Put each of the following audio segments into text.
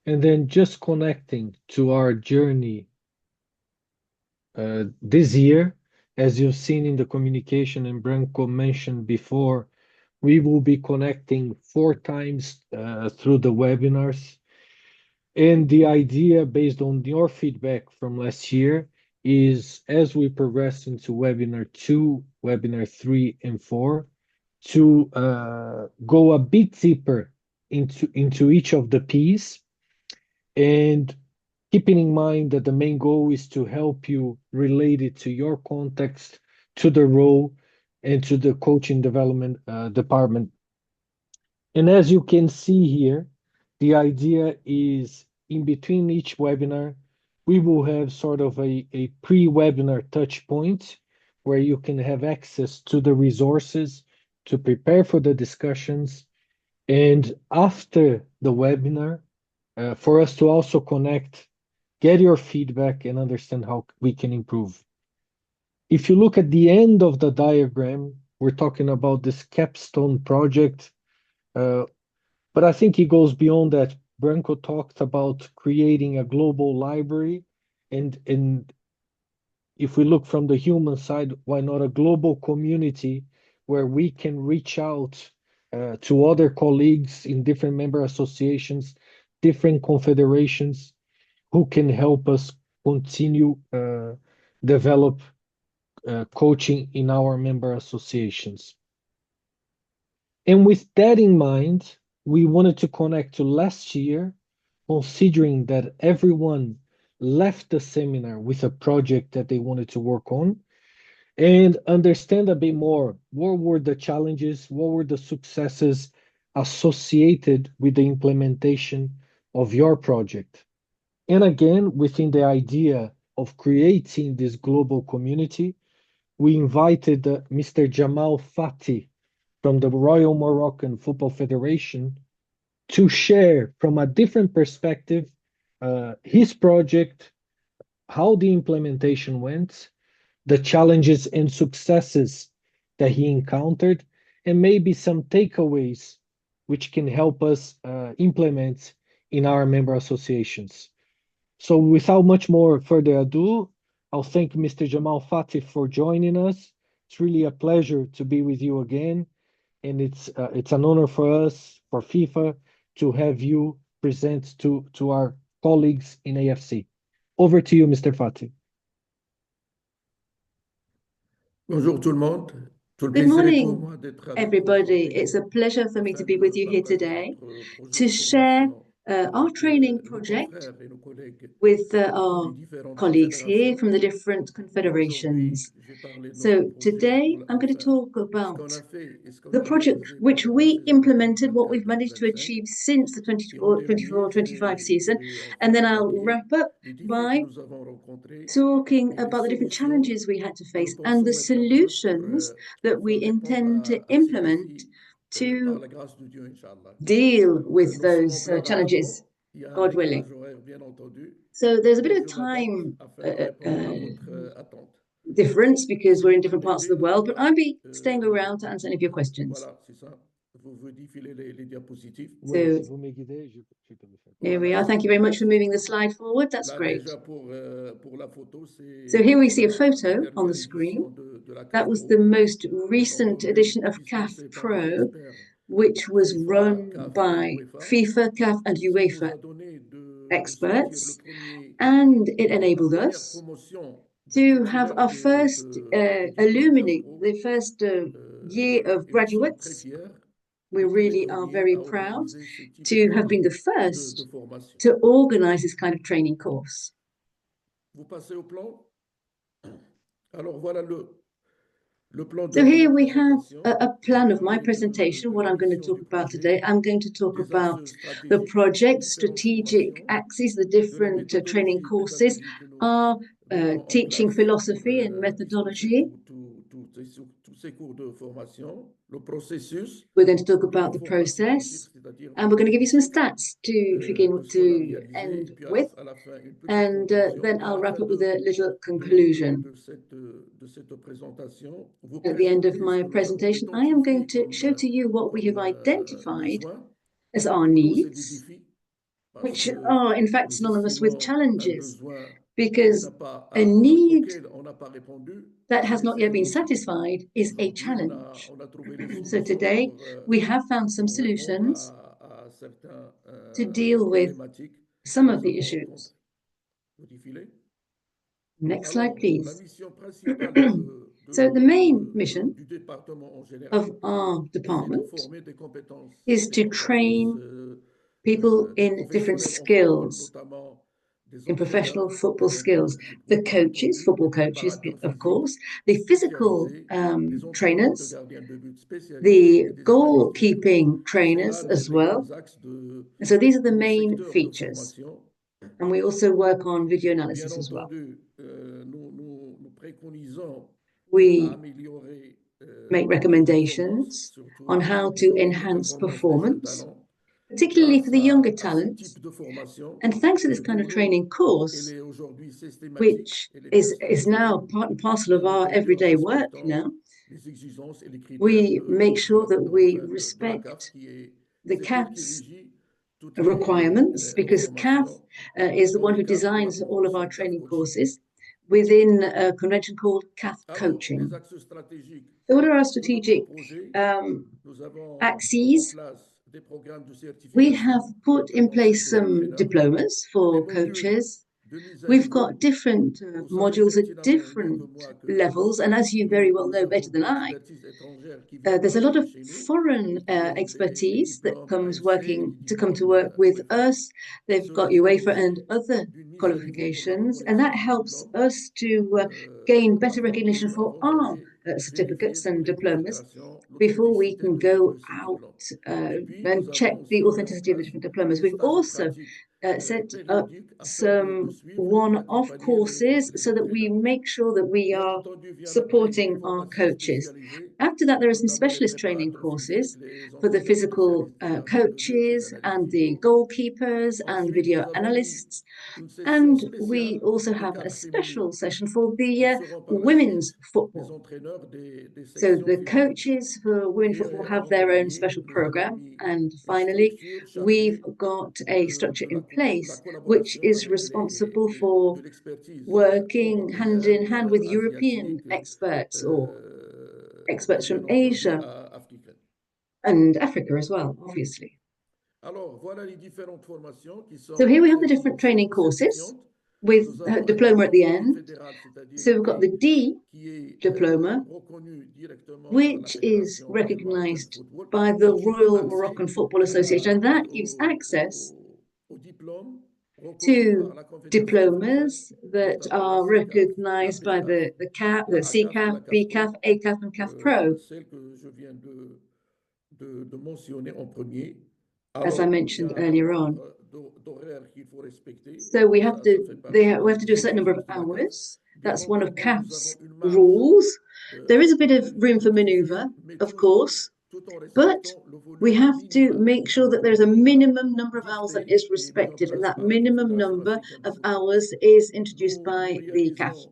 And then just connecting to our journey this year, as you've seen in the communication and Branco mentioned before, we will be connecting 4 times through the webinars. And the idea, based on your feedback from last year, is as we progress into webinar 2, webinar 3, and 4, to go a bit deeper into each of the P's, and keeping in mind that the main goal is to help you relate it to your context, to the role, and to the coaching development department. And as you can see here, the idea is in between each webinar, we will have sort of a pre-webinar touch point where you can have access to the resources to prepare for the discussions. And after the webinar, for us to also connect, get your feedback, and understand how we can improve. If you look at the end of the diagram, we're talking about this capstone project, but I think it goes beyond that. Branko talked about creating a global library, and if we look from the human side, why not a global community where we can reach out to other colleagues in different member associations, different confederations, who can help us continue develop coaching in our member associations. And with that in mind, we wanted to connect to last year, considering that everyone left the seminar with a project that they wanted to work on, and understand a bit more what were the challenges, what were the successes associated with the implementation of your project. And again, within the idea of creating this global community, we invited Mr. Jamal Fati from the Royal Moroccan Football Federation to share from a different perspective his project, how the implementation went, the challenges and successes that he encountered, and maybe some takeaways which can help us implement in our member associations. So without much more further ado, I'll thank Mr. Jamal Fatih for joining us. It's really a pleasure to be with you again, and it's an honor for us, for FIFA, to have you present to our colleagues in AFC. Over to you, Mr. Fatih. Bonjour tout le monde. Tout le Good plaisir est pour morning, moi d'être avec vous everybody. aujourd'hui It's a pleasure for me to afin be with de you here partager today notre projet to de share formation our avec training nos project confrères et nos collègues with des our différentes colleagues here confédérations. from the different Moi, aujourd'hui, confederations. je vais parler de notre So projet, today I'm going to enfin, talk ce about qu'on a fait et ce qu'on the va project réaliser which pendant we la saison implemented, what we've managed to 2024-2025. achieve since the Et en dernier, 24-25 season, je vais and enfin then I'll évaluer wrap up les défis que by nous avons rencontrés talking et les about the different solutions challenges we had to que nous face and pensons the mettre en place pour solutions that we pouvoir répondre intend to à ces implement défis par to la grâce de Dieu, Inch'Allah. deal with Nous serons those préparateurs. challenges, Il y a un God willing. décalage horaire, bien entendu, So there's a bit mais of je m'adapte time afin de répondre à votre attente. difference because Si we're vous in different parts of permettez, the world, but I'll be staying euh, around to answer any of your questions. voilà, c'est ça. Vous défilez les diapositives. Oui, So si vous me guidez, je peux le faire. here we Voilà, are. c'est Thank you bon. very much for Merci moving the beaucoup. slide forward. That's Là, great. déjà, pour la photo, So c'est here we see a la photo on dernière the screen. édition de la That CAF was the Pro. most Bien recent entendu, edition of puisque CAF c'est par des Pro, experts which was FIFA, run CAF et by UEFA, FIFA, CAF, and ce qui nous UEFA a donné de sortir experts. And it la enabled première us promotion de to have titulaires our first d'édition de la CAF alumni, Pro. the first year of Et nous sommes très graduates. fiers We d'être les really are premiers very à proud organiser ce type to have been the de first formation. to organize this kind of training course. Vous passez au plan. Alors voilà le plan de So ma here we have présentation. a Je vais plan of my parler presentation, de what la I'm going to mission talk du about projet, today. I'm going to talk des axes about the stratégiques, des project, différentes strategic formations, axes, the de la different training méthodologie courses, pédagogique que nous our mettons en teaching place pour philosophy and dispenser methodology. tous ces cours de formation, le processus We're going to talk de about ma the formation en chiffres, process, c'est-à-dire and nombre we're going de to give you some cycles stats to begin que ce qu'on a to réalisé, et end puis with, à la fin, une petite and conclusion. then Et à I'll la wrap fin up with a little de, conclusion. de, cette, de cette présentation, vous At the end of présenter ce my que nous avons presentation, I am going identifié to show to you what we have comme identified besoin as our pour tous ces needs défis parce which que are in fact nous synonymous with estimons un challenges, besoin because a need auquel on n'a pas répondu, that has et not c'est yet un been défi. satisfied is a Aujourd'hui, challenge. on a trouvé des So solutions today we have found some pour répondre solutions à certaines to deal with problématiques que some nous of the avons issues. rencontrées. Vous diffusez? Next slide, Alors, la please. mission principale So the main mission du département en général, of our c'est de department former des compétences, is des to compétences train people des in different professionnels en football, skills, notamment des in entraîneurs, professional football des skills. entraîneurs, The bien coaches, entendu, des football coaches, préparateurs of physiques course, the physical spécialisés, des entraîneurs de trainers, gardiens de but spécialisés the et des analystes de jeu. goalkeeping C'est là trainers as les well. grands axes So these are the de nos main secteurs de features. formation. And we also work on video Bien analysis as well. entendu, nous préconisons We améliorer make la performance, recommendations on surtout how to la enhance performance des jeunes performance, talents, particularly for grâce the younger à ce talents. type de formation And thanks to qui this kind of pour nous, training elle course, est aujourd'hui systématique, which elle est is now personnalisée, part and parcel of bien our entendu en everyday work respectant now, les exigences et les critères we make sure that we de la CAF respect c'est the elle qui CAF's régit toutes requirements, les because CAF formations is the dans one le who cadre de la designs all of our promotion CAF training coaching. courses within a convention called CAF Alors, les coaching. axes stratégiques So what are our de notre strategic projet, nous avons en axes? place des programmes de We have certification, put in notamment celle place des some entraîneurs, diplomas des for modules coaches. de mise à We've niveau. got different Vous savez modules at pertinemment mieux que different moi que levels, and as you very well nous know avons better de than I, l'expertise étrangère qui vient there's a lot travailler of chez nous, foreign qui ont des expertise that diplômes comes AFC, des to come to diplômes work with UEFA. us. They've got Cela fait UEFA and l'objet other d'une mise à niveau pour la qualifications, and that reconnaissance des helps diplômes us to gain better avant recognition for our d'aller vérifier certificates dans and les diplomas confédérations before we l'authenticité can go de ces out diplômes. Et puis, nous and check avons the aussi mis en authenticity of the place different diplomas. des We've stages also pratiques set up périodiques afin de some suivre et one-off d'accompagner courses les so that we entraîneurs. make sure that we Bien are entendu, vient après les supporting our formations coaches. spécialisées, After that, there are some notamment les specialist training préparateurs physiques, courses les for the entraîneurs physical spécialistes des gardiens de but, les coaches analystes and the vidéo. goalkeepers and Ensuite, video nous avons mis analysts. une session And spéciale we also de have a CAF féminine special session for qui the seront par la women's suite les football. entraîneurs des So sections the féminines. coaches for women Et football have en their own dernier, special nous avons program. mis And une finally, structure we've chargée got a structure in de la place which collaboration is avec responsible de for l'expertise working hand in européenne, hand with European asiatique, experts or et experts bien from entendu Asia africaine. and Africa as well, obviously. Alors, voilà les différentes formations qui So sont here we have the different training courses certifiantes. with Nous a avons un diploma at the diplôme dit end. fédéral, c'est-à-dire So we've got the D qui est diploma, reconnu directement par la which is Fédération des Marocains de recognized football by the et qui donne Royal accès Moroccan Football Association, and that gives access au diplôme reconnu par to la Confédération africaine, diplomas that notamment la are CECAF, la recognized by PCAF, the CAF, the la ACAF et CCAF, la CAF BCAF, Pro, ACAF, and CAF Pro, celle que je viens de mentionner en premier. as I Alors, il y mentioned a un earlier on. nombre d'horaires qu'il faut respecter. So we have Ça fait partie we des have to do a certain number of exigences de la CAF. hours. Bien That's one of entendu, nous avons CAF's une marge rules. There is a bit pour of room for rectifier, maneuver, mais of toujours course, tout en but respectant le we volume have to minimal make sure that qui there's a sera minimum number of hours that dicté is et mis en respected, and place that par la minimum Confédération number africaine de of football. hours is introduced Nous by the CAF. réalisons cette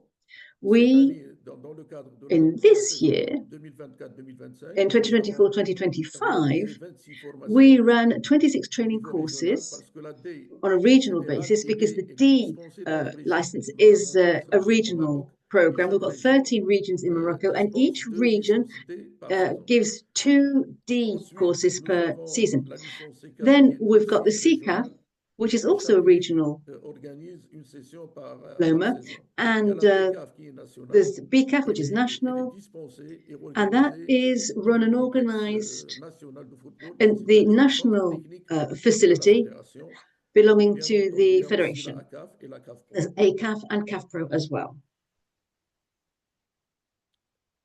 We, année, dans le cadre de in la this saison year, 2024-2025, in nous avons 2024-2025, réalisé 26 we formations ran 26 au training niveau régional courses parce que la D on a regional fédérale, basis because the elle est D dispensée dans les régions. license Nous is avons 13 a régions au regional Maroc et program. We've chaque got région 13 regions in Morocco, and dispense each deux region licenciés par saison. gives 2D Ensuite, courses nous per avons season. la licence CECAF qui Then est we've got the aussi CCAF, régionale which is et also a chaque ligue regional organise une session par diploma, saison. Il y a and la PCAF qui est nationale. there's BCAF, which is Elle est national, dispensée et and that organisée is dans run le and complexe organized national de football, in the c'est-à-dire le centre national technique de la facility fédération. belonging Bien to entendu, il the y a aussi la federation. ACAF et la CAF Pro. There's ACAF and CAF Pro as well.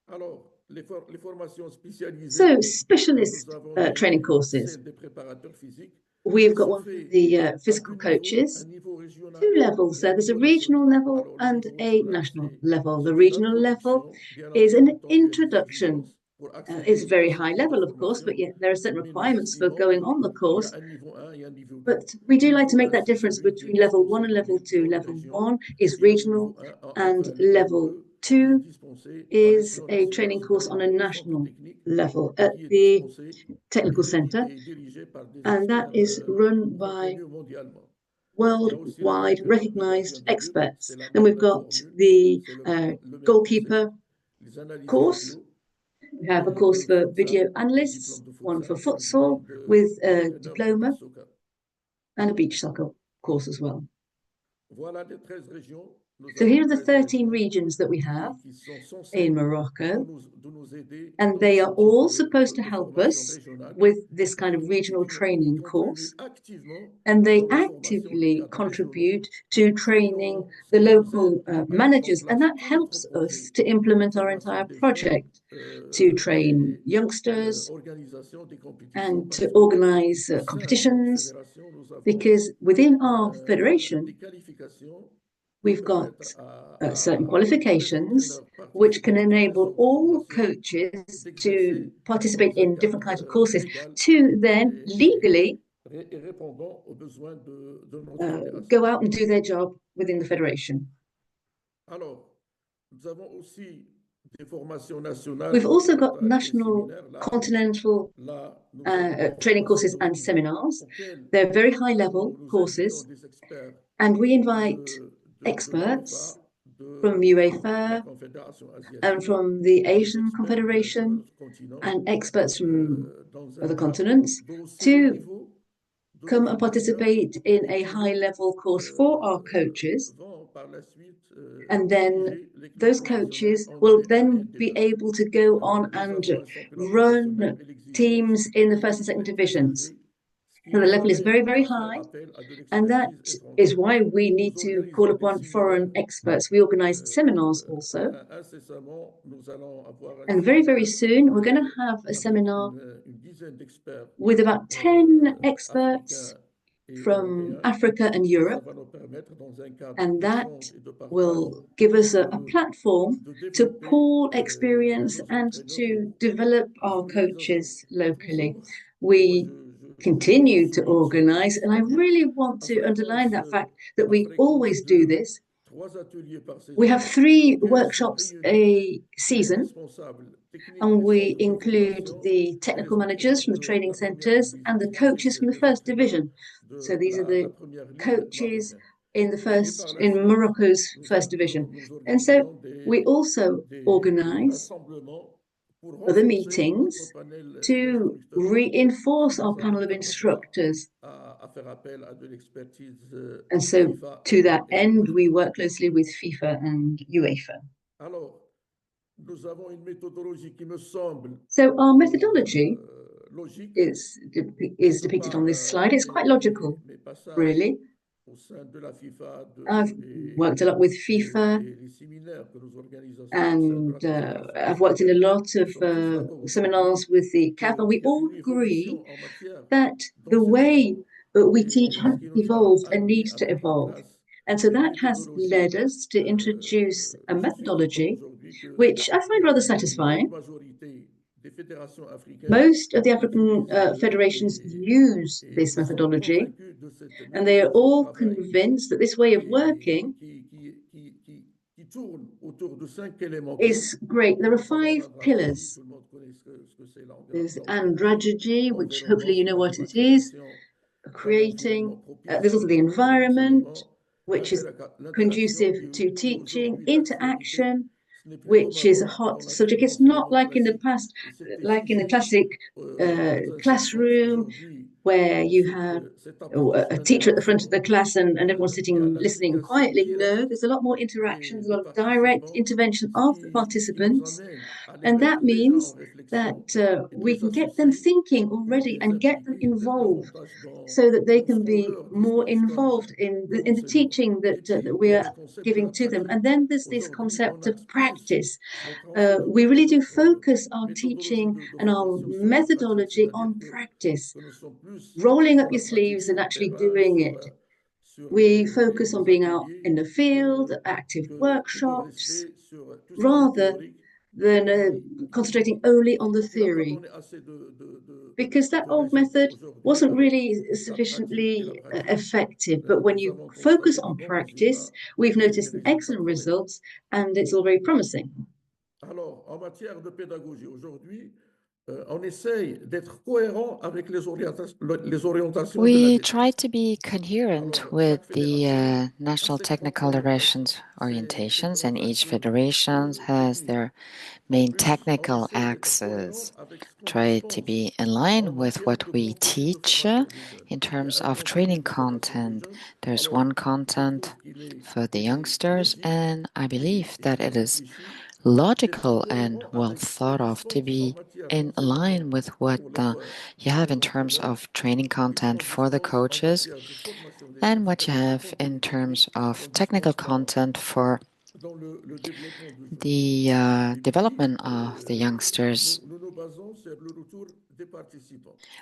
Alors, les formations spécialisées, So specialist nous avons training courses. celle des préparateurs physiques We've qui got se one for fait the à physical deux niveaux, un coaches, niveau régional two levels et un there. There's a niveau national. regional level Alors, le and niveau a régional, national level. The c'est une regional level introduction, bien is an entendu, à des introduction. exigences pour It's accéder à very ce high type de level, of course, but formation, yet there are certain mais nous requirements for estimons going on the qu'il y a course. un niveau 1 et un niveau 2. But we do like to Niveau make 1, that c'est difference celui qui est between level one dispensé and level two. dans les Level régions, one is et le niveau regional, 1, and enfin le niveau level 2, qui est two dispensé par is l'échelon a national, training course c'est-à-dire on a dans le centre national technique, level et at qui est the dispensé technical center, et dirigé par des and that experts is run by reconnus mondialement. worldwide recognized experts. Then we've got the goalkeeper course. We have a course for video analysts, one for futsal with a diploma, and a beach soccer course as well. So here are the 13 regions that we have in Morocco, and they are all supposed to help us with this kind of regional training course, and they actively contribute to training the local managers, and that helps us to implement our entire project, to train youngsters and to organize competitions, because within our federation, we've got certain qualifications which can enable all coaches to participate in different kinds of courses to then legally go out and do their job within the federation. We've also got national, continental training courses and seminars. They're very high-level courses, and we invite experts from UEFA and from the Asian Confederation and experts from other continents to come and participate in a high-level course for our coaches. And then those coaches will then be able to go on and run teams in the first and second divisions. So the level is very, very high. And that is why we need to call upon foreign experts. We organize seminars also. And very, very soon, we're going to have a seminar with about 10 experts from Africa and Europe. And that will give us a platform to pool experience and to develop our coaches locally. We continue to organize, and I really want to underline that fact that we always do this. We have 3 workshops a season, and we include the technical managers from the training centers and the coaches from the first division. So these are the coaches in Morocco's first division. And so we also organize other meetings to reinforce our panel of instructors. And so to that end, we work closely with FIFA and UEFA. So our methodology is depicted on this slide. It's quite logical, really. I've worked a lot with FIFA, and I've worked in a lot of seminars with the CAF, and we all agree that the way we teach has evolved and needs to evolve. And so that has led us to introduce a methodology which I find rather satisfying. Most of the African federations use this methodology, and they are all convinced that this way of working is great. There are 5 pillars. There's andragogy, which hopefully you know what it is, creating. There's also the environment, which is conducive to teaching, interaction, which is a hot subject. It's not like in the past, like in the classic classroom, where you have a teacher at the front of the class and everyone's sitting listening quietly. No, there's a lot more interaction, there's a lot of direct intervention of the participants. And that means that we can get them thinking already and get them involved so that they can be more involved in the teaching that we are giving to them. And then there's this concept of practice. We really do focus our teaching and our methodology on practice, rolling up your sleeves and actually doing it. We focus on being out in the field, active workshops, rather than concentrating only on the theory, because that old method wasn't really sufficiently effective. But when you focus on practice, we've noticed an excellent results, and it's all very promising. on essaye d'être cohérent avec les orientations de We l'ADT. try to be coherent with the National Technical Directions orientations, and each federation has their main technical axes. Try to be in line with what we teach in terms of training content. There's one content for the youngsters, and I believe that it is logical and well thought of to be in line with what you have in terms of training content for the coaches and what you have in terms of technical content for the development of the youngsters.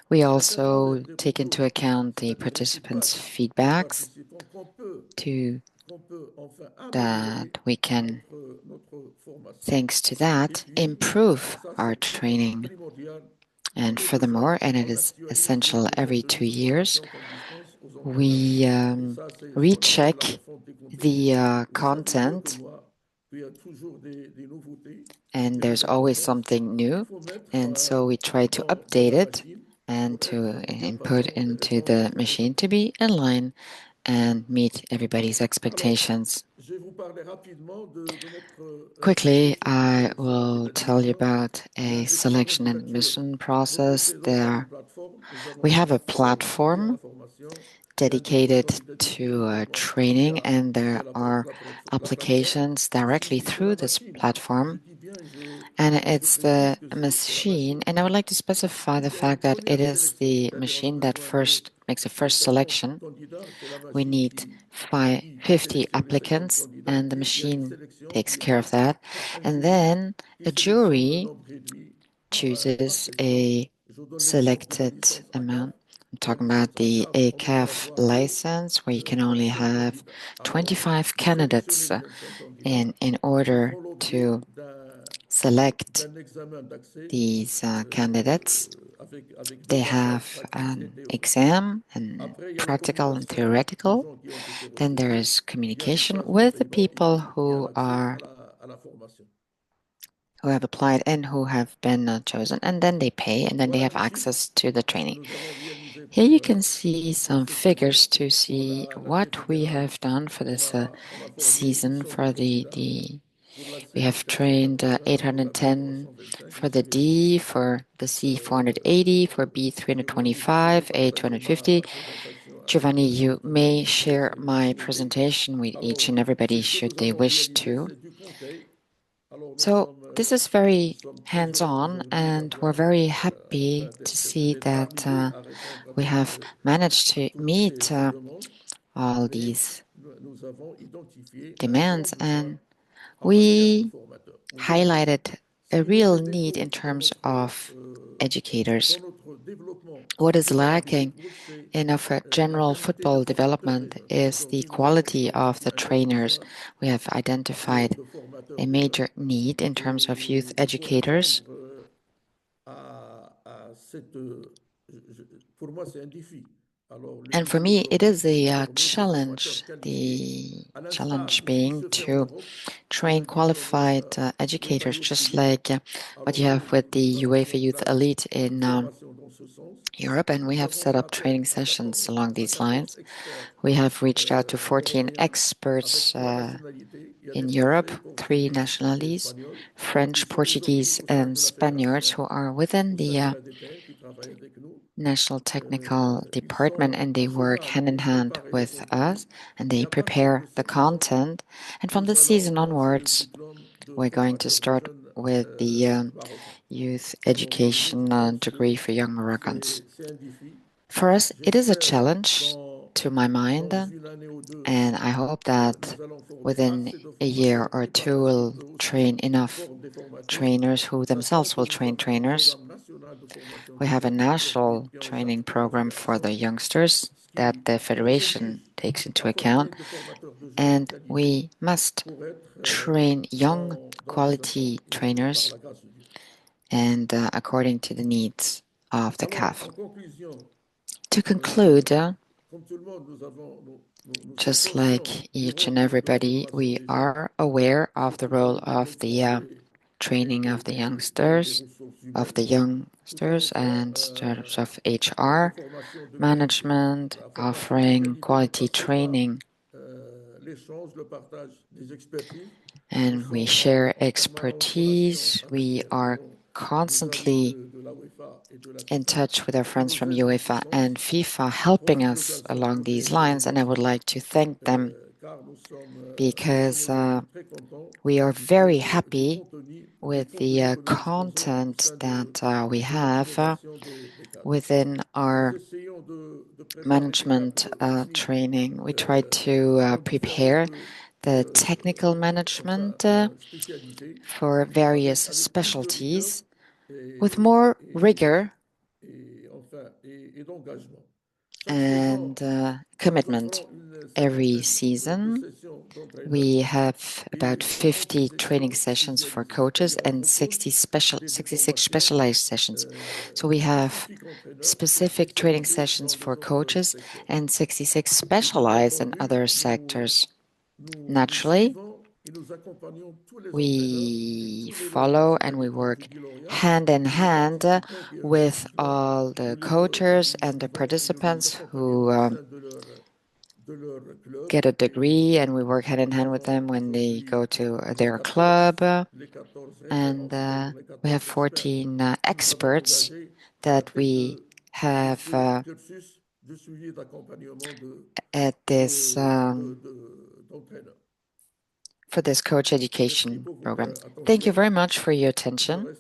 We also take into account the participants' feedbacks to that we can, thanks to that, improve our training. And furthermore, and it is essential every 2 years, we recheck the content, and there's always something new, and so we try to update it and to input into the machine to be in line and meet everybody's expectations. Quickly, I will tell you about a selection and admission process. We have a platform dedicated to training, and there are applications directly through this platform, and it's the machine, and I would like to specify the fact that it is the machine that first makes the first selection. We need 50 applicants, and the machine takes care of that, and then a jury chooses a selected amount. I'm talking about the ACAF license, where you can only have 25 candidates in order to select these candidates. They have an exam, and practical and theoretical. Then there is communication with the people who have applied and who have been chosen, and then they pay, and then they have access to the training. Here you can see some figures to see what we have done for this season. We have trained 810 for the D, for the C 480, for B 325, A 250. Giovanni, you may share my presentation with each and everybody should they wish to. So this is very hands-on, and we're very happy to see that we have managed to meet all these demands, and we highlighted a real need in terms of educators. What is lacking in our general football development is the quality of the trainers. We have identified a major need in terms of youth educators. And for me, it is a challenge, the challenge being to train qualified educators, just like what you have with the UEFA Youth Elite in Europe, and we have set up training sessions along these lines. We have reached out to 14 experts in Europe, 3 nationalities, French, Portuguese, and Spaniards, who are within the National Technical Department, and they work hand in hand with us, and they prepare the content. And from this season onwards, we're going to start with the youth education degree for young Moroccans. For us, it is a challenge to my mind, and I hope that within a year or two we'll train enough trainers who themselves will train trainers. We have a national training program for the youngsters that the Federation takes into account, and we must train young quality trainers and according to the needs of the CAF. To conclude, just like each and everybody, we are aware of the role of the training of the youngsters, and terms of HR management, offering quality training, and we share expertise. We are constantly in touch with our friends from UEFA and FIFA, helping us along these lines, and I would like to thank them because we are very happy with the content that we have within our management training. We try to prepare the technical management for various specialties with more rigor and commitment. Every season, we have about 50 training sessions for coaches and 66 specialized sessions. So we have specific training sessions for coaches and 66 specialized in other sectors. Naturally, we follow and we work hand in hand with all the coaches and the participants who get a degree, and we work hand in hand with them when they go to their club. And we have 14 experts that we have at this for this coach education program. Thank you very much for your attention,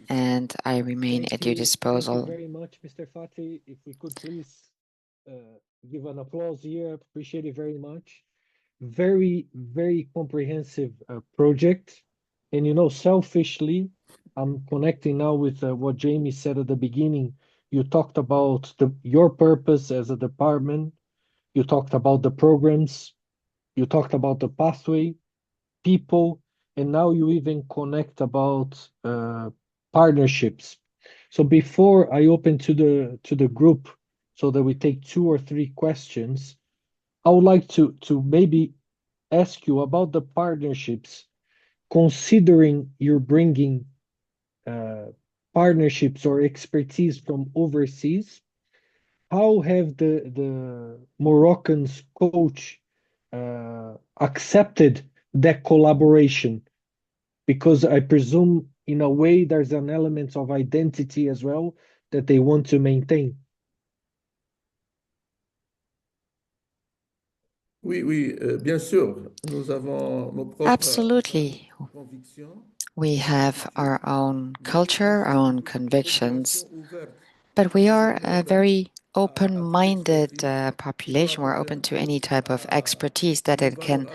and I remain at your disposal. Thank you very much, Mr. Fatri. If we could please give an applause here, appreciate it very much. Very, very comprehensive project. And selfishly, I'm connecting now with what Jamie said at the beginning. You talked about your purpose as a department. You talked about the programs. You talked about the pathway, people, and now you even connect about partnerships. So before I open to the group, so that we take 2 or 3 questions, I would like to maybe ask you about the partnerships, considering you're bringing partnerships or expertise from overseas. How have the Moroccans coach accepted that collaboration? Because I presume in a way there's an element of identity as well that they want to maintain. Bien sûr, nous avons nos propres Absolutely. We have our own culture, our own convictions, but we are a very open-minded population. We're open to any type of expertise that it can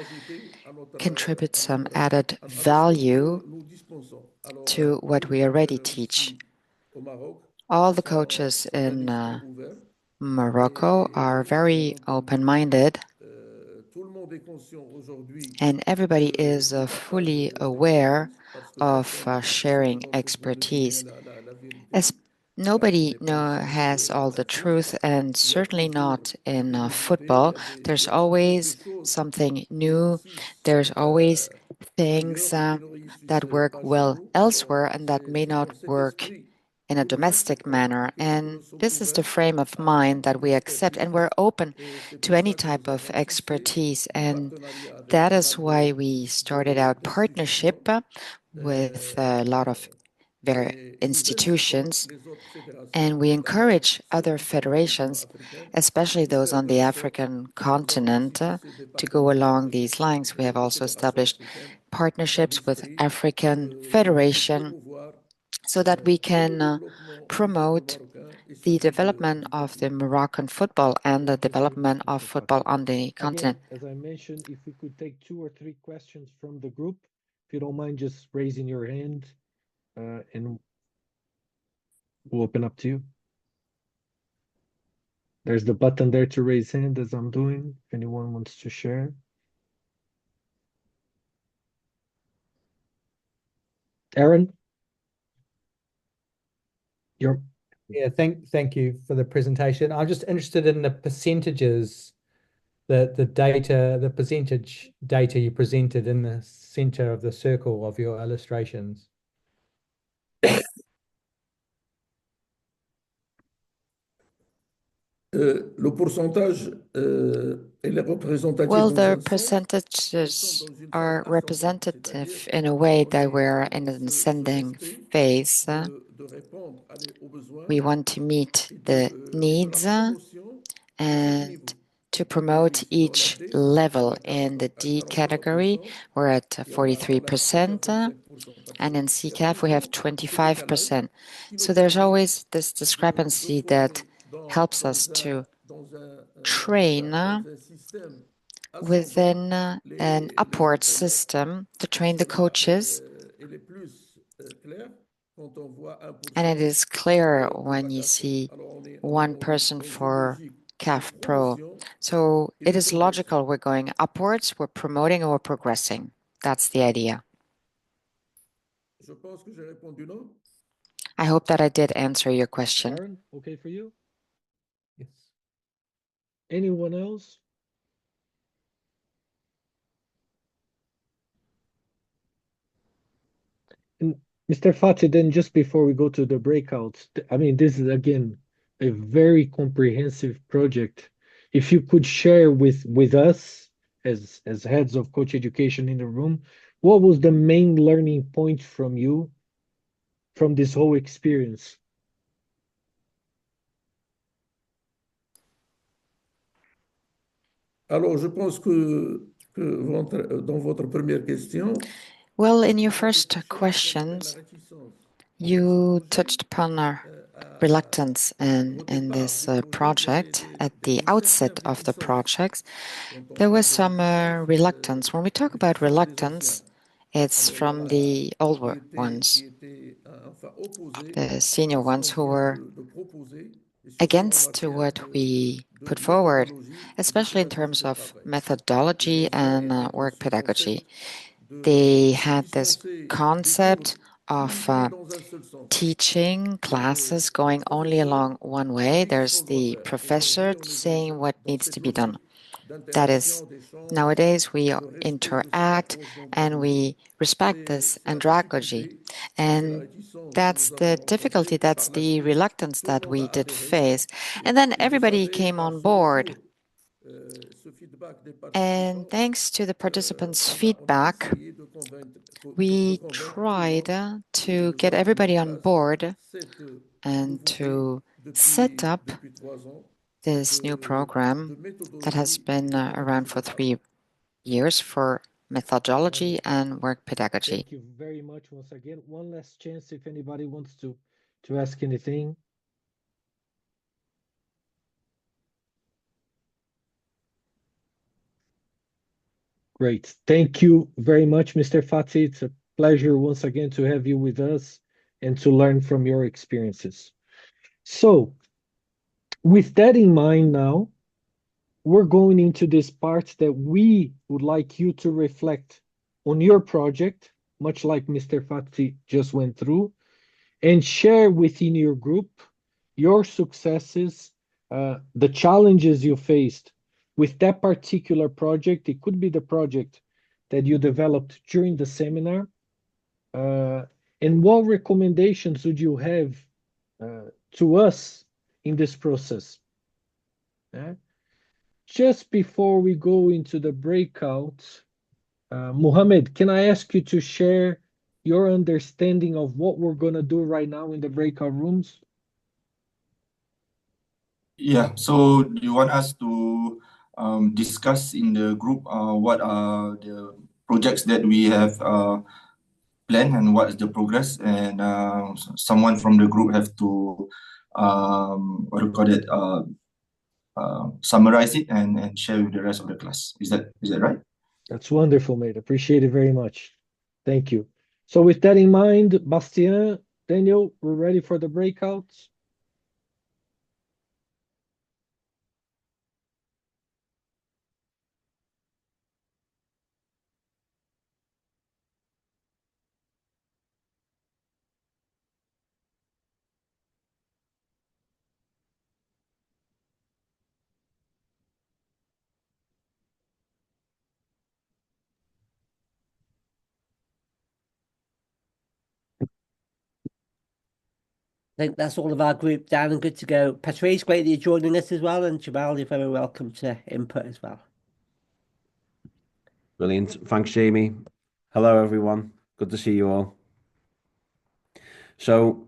contribute some added value to what we already teach. All the coaches in Morocco are very open-minded, and everybody is fully aware of sharing expertise. As nobody has all the truth, and certainly not in football. There's always something new. There's always things that work well elsewhere and that may not work in a domestic manner. And this is the frame of mind that we accept, and we're open to any type of expertise. And that is why we started out partnership with a lot of institutions, and we encourage other federations, especially those on the African continent, to go along these lines. We have also established partnerships with African Federation so that we can promote the development of the Moroccan football and the development of football on the continent. Again, as I mentioned, if we could take 2 or 3 questions from the group, if you don't mind just raising your hand, and we'll open up to you. There's the button there to raise hand as I'm doing, if anyone wants to share. Aaron? Yeah, thank you for the presentation. I'm just interested in the percentages the data, the percentage data you presented in the center of the circle of your illustrations? Le pourcentage et les représentatifs Well, dans the un sens, percentages are representative in a way that we're in an ascending phase. de répondre aux besoins We want to meet et the de needs la promotion de chaque and niveau. to Donc, vous pouvez promote ici each regarder, level. on est In the à D category, 43%, we're at et on a en Latin 43%, 45%, parce and que in il y a CCAF, we have toujours ce décalage 25%. qui nous So there's permet always this discrepancy that helps us to train dans un système ascendant within an upward system to train the coaches. Elle est plus claire quand on voit 1% And it is clear pour when la you CAF. see Alors one on est person dans une for logique de CAF Pro. promotion So et it de is progression. logical. We're going upwards, we're promoting, and we're progressing. That's the idea. Je pense que j'ai répondu non. I hope that I did answer your question. Aaron, okay for you? Yes. Anyone else? And Mr. Fati, then just before we go to the breakouts, I mean, this is again a very comprehensive project. If you could share with us as heads of coach education in the room, what was the main learning point from you from this whole experience? Alors je pense dans votre première question, Well, in your first questions, you touched upon our reluctance in this project. At the outset of the project, there was some reluctance. When we talk about reluctance, it's from the older ones, the senior ones who were against to what we put forward, especially in terms of methodology and work pedagogy. They had this concept of teaching classes going only along one way. There's the professor saying what needs to be done. That is, nowadays we interact and we respect this andragogy. And that's the difficulty, that's the reluctance that we did face. And then everybody came on board. And thanks to the participants' feedback, we tried to get everybody on board and to set up this new program that has been around for 3 years for methodology and work pedagogy. Thank you very much once again. One last chance if anybody wants to ask anything. Great. Thank you very much, Mr. Fati. It's a pleasure once again to have you with us and to learn from your experiences. So, with that in mind now, we're going into this part that we would like you to reflect on your project, much like Mr. Fati just went through, and share within your group your successes, the challenges you faced with that particular project. It could be the project that you developed during the seminar. And what recommendations would you have to us in this process? Just before we go into the breakout, Mohammed, can I ask you to share your understanding of what we're going to do right now in the breakout rooms? Yeah, so you want us to discuss in the group what are the projects that we have planned and what is the progress, and someone from the group have to what do you call it, summarize it and share with the rest of the class. Is that right? That's wonderful, mate. Appreciate it very much. Thank you. So with that in mind, Bastien, Daniel, we're ready for the breakouts. think that's all of our group, Dan, and good to go. Patrice, great that you're joining us as well, and Jamal, you're very welcome to input as well. Brilliant. Thanks, Jamie. Hello, everyone. Good to see you all. So,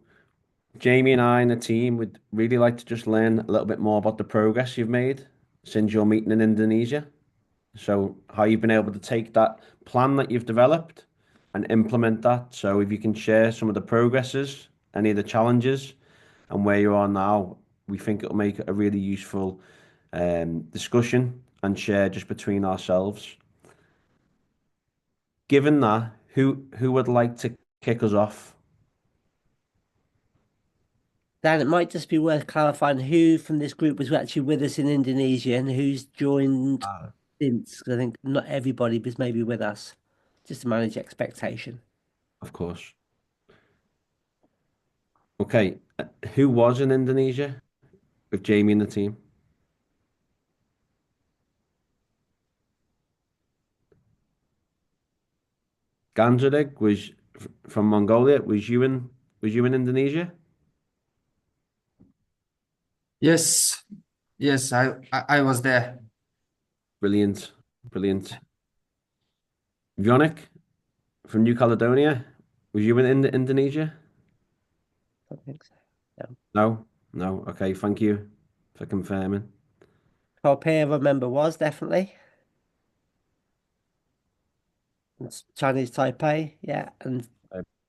Jamie and I and the team would really like to just learn a little bit more about the progress you've made since your meeting in Indonesia. So, how you've been able to take that plan that you've developed and implement that. So, if you can share some of the progresses, any of the challenges, and where you are now, we think it'll make it a really useful discussion and share just between ourselves. Given that, who would like to kick us off? Dan, it might just be worth clarifying who from this group was actually with us in Indonesia and who's joined since, because I think not everybody was maybe with us, just to manage expectation. Of course. Okay, who was in Indonesia with Jamie and the team? Ganjadek was from Mongolia. Was you in Indonesia? Yes, I was there. Brilliant. Vionik from New Caledonia. Was you in Indonesia? I don't think so. No. Okay, thank you for confirming. Taipei, I remember, was definitely. It's Chinese Taipei, yeah. And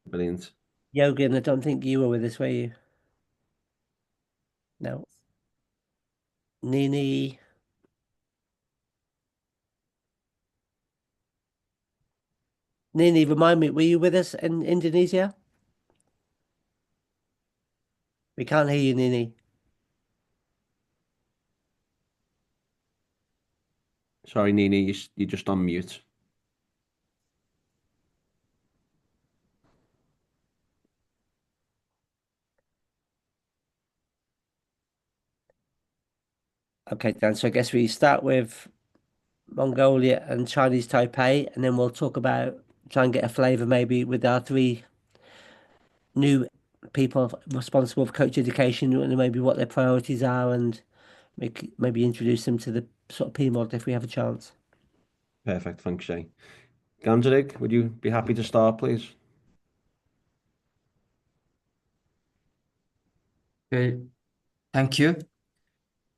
Brilliant. Yogan, I don't think you were with us, were you? No. Nini. Nini, remind me, were you with us in Indonesia? We can't hear you, Nini. Sorry, Nini, you're just on mute. Okay, Dan, so I guess we start with Mongolia and Chinese Taipei, and then we'll talk about, try and get a flavour maybe with our three new people responsible for coach education, and maybe what their priorities are, and maybe introduce them to the sort of P model if we have a chance. Perfect, thanks, Shay. Ganjadek, would you be happy to start, please? Okay, thank you.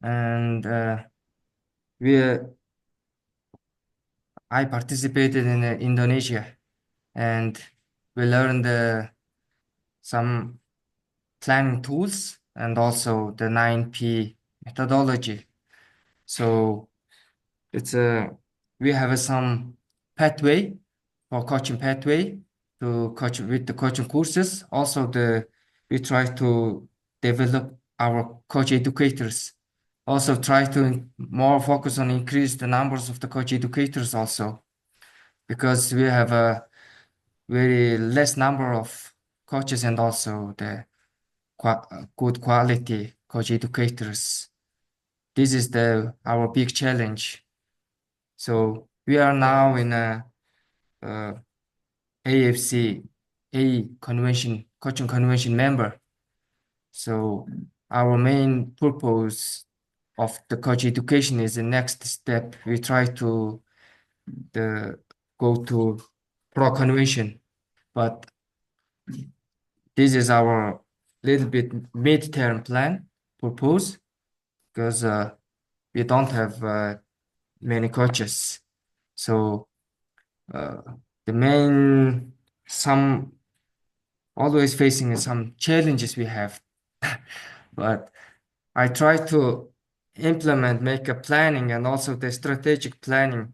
And I participated in Indonesia, and we learned some planning tools and also the 9P methodology. So we have some pathway for coaching pathway to coach with the coaching courses. Also, we try to develop our coach educators. Also, try to more focus on increase the numbers of the coach educators also, because we have a very less number of coaches and also the good quality coach educators. This is our big challenge. So we are now in a AFC coaching convention member. So our main purpose of the coach education is the next step. We try to go to pro convention, but this is our little bit mid-term plan purpose, because we don't have many coaches. So the main always facing some challenges we have, but I try to make a planning and also the strategic planning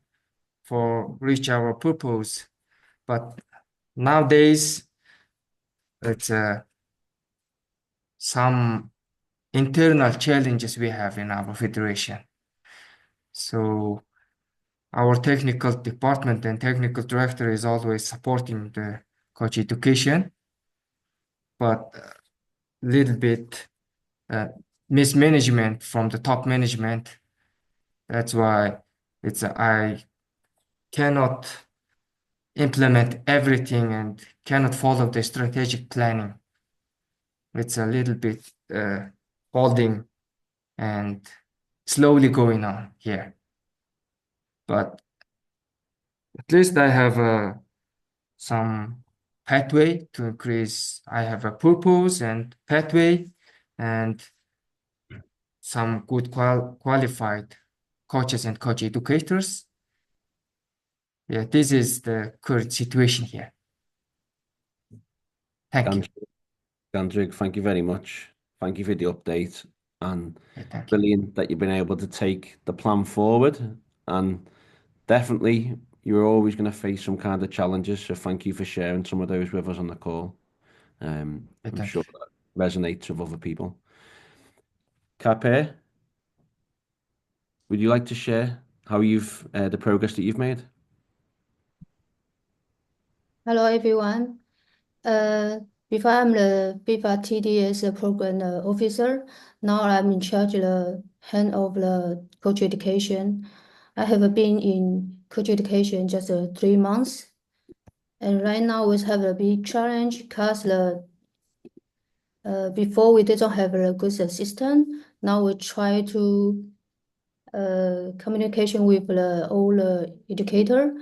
for reach our purpose. But nowadays it's some internal challenges we have in our federation. So our technical department and technical director is always supporting the coach education, but a little bit mismanagement from the top management. That's why I cannot implement everything and cannot follow the strategic planning. it's a little bit holding and slowly going on here. But at least I have some pathway to increase. I have a purpose and pathway and some good qualified coaches and coach educators. Yeah, this is the current situation here. Thank you. Gandrig, thank you very much. Thank you for the update, and Thank you. brilliant that you've been able to take the plan forward. And definitely, you're always going to face some kind of challenges. So thank you for sharing some of those with us on the call. I'm sure that resonates with other people. Kape, would you like to share how you've the progress that you've made? Hello, everyone. Before I'm the FIFA TDS program officer, now I'm in charge of the hand of the coach education. I have been in coach education just 3 months, and right now we have a big challenge because before we didn't have a good system. Now we try to communication with all the educator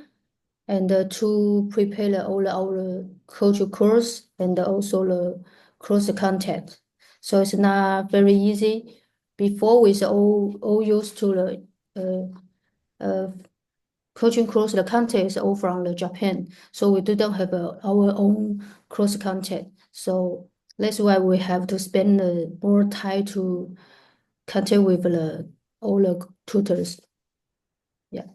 and to prepare all our culture course and also the cross contact. So it's not very easy. Before we all used to the coaching course, the content is all from the Japan. So we don't have our own cross contact. So that's why we have to spend more time to contact with all the tutors. Yeah.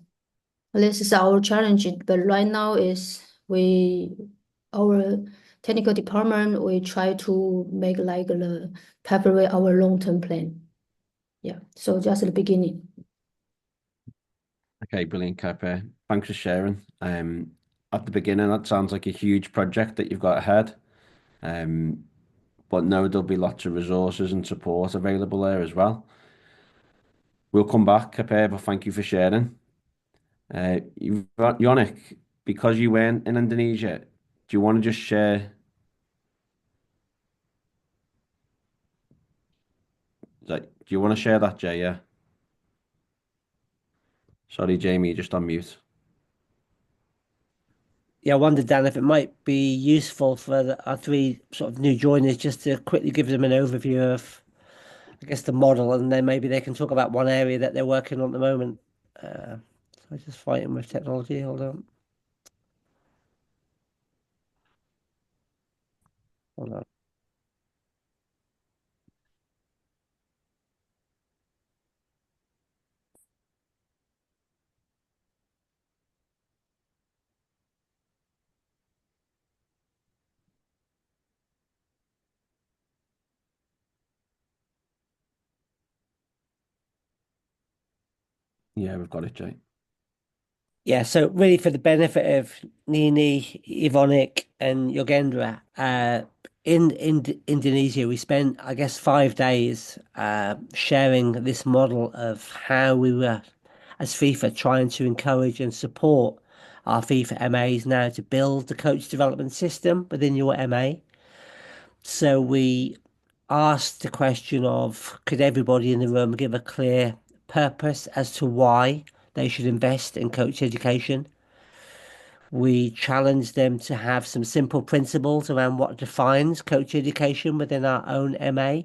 This is our challenge, but right now is our technical department, we try to make like the prepare our long-term plan. Yeah, so just the beginning. Okay, brilliant, Kape. Thanks for sharing. At the beginning, that sounds like a huge project that you've got ahead. But no, there'll be lots of resources and support available there as well. We'll come back, Kape, but thank you for sharing. Yannick, because you went in Indonesia, do you want to just share? Do you want to share that, Jay? Yeah. Sorry, Jamie, you're just on mute. Yeah, I wondered, Dan, if it might be useful for our 3 sort of new joiners just to quickly give them an overview of, I guess, the model, and then maybe they can talk about one area that they're working on at the moment. So I'm just fighting with technology. Hold on. Hold on. Yeah, we've got it, Jay. Yeah, so really for the benefit of Nini, Ivonik, and Yogendra, in Indonesia, we spent, I guess, 5 days sharing this model of how we were, as FIFA, trying to encourage and support our FIFA MAs now to build the coach development system within your MA. So we asked the question of, could everybody in the room give a clear purpose as to why they should invest in coach education? We challenged them to have some simple principles around what defines coach education within our own MA.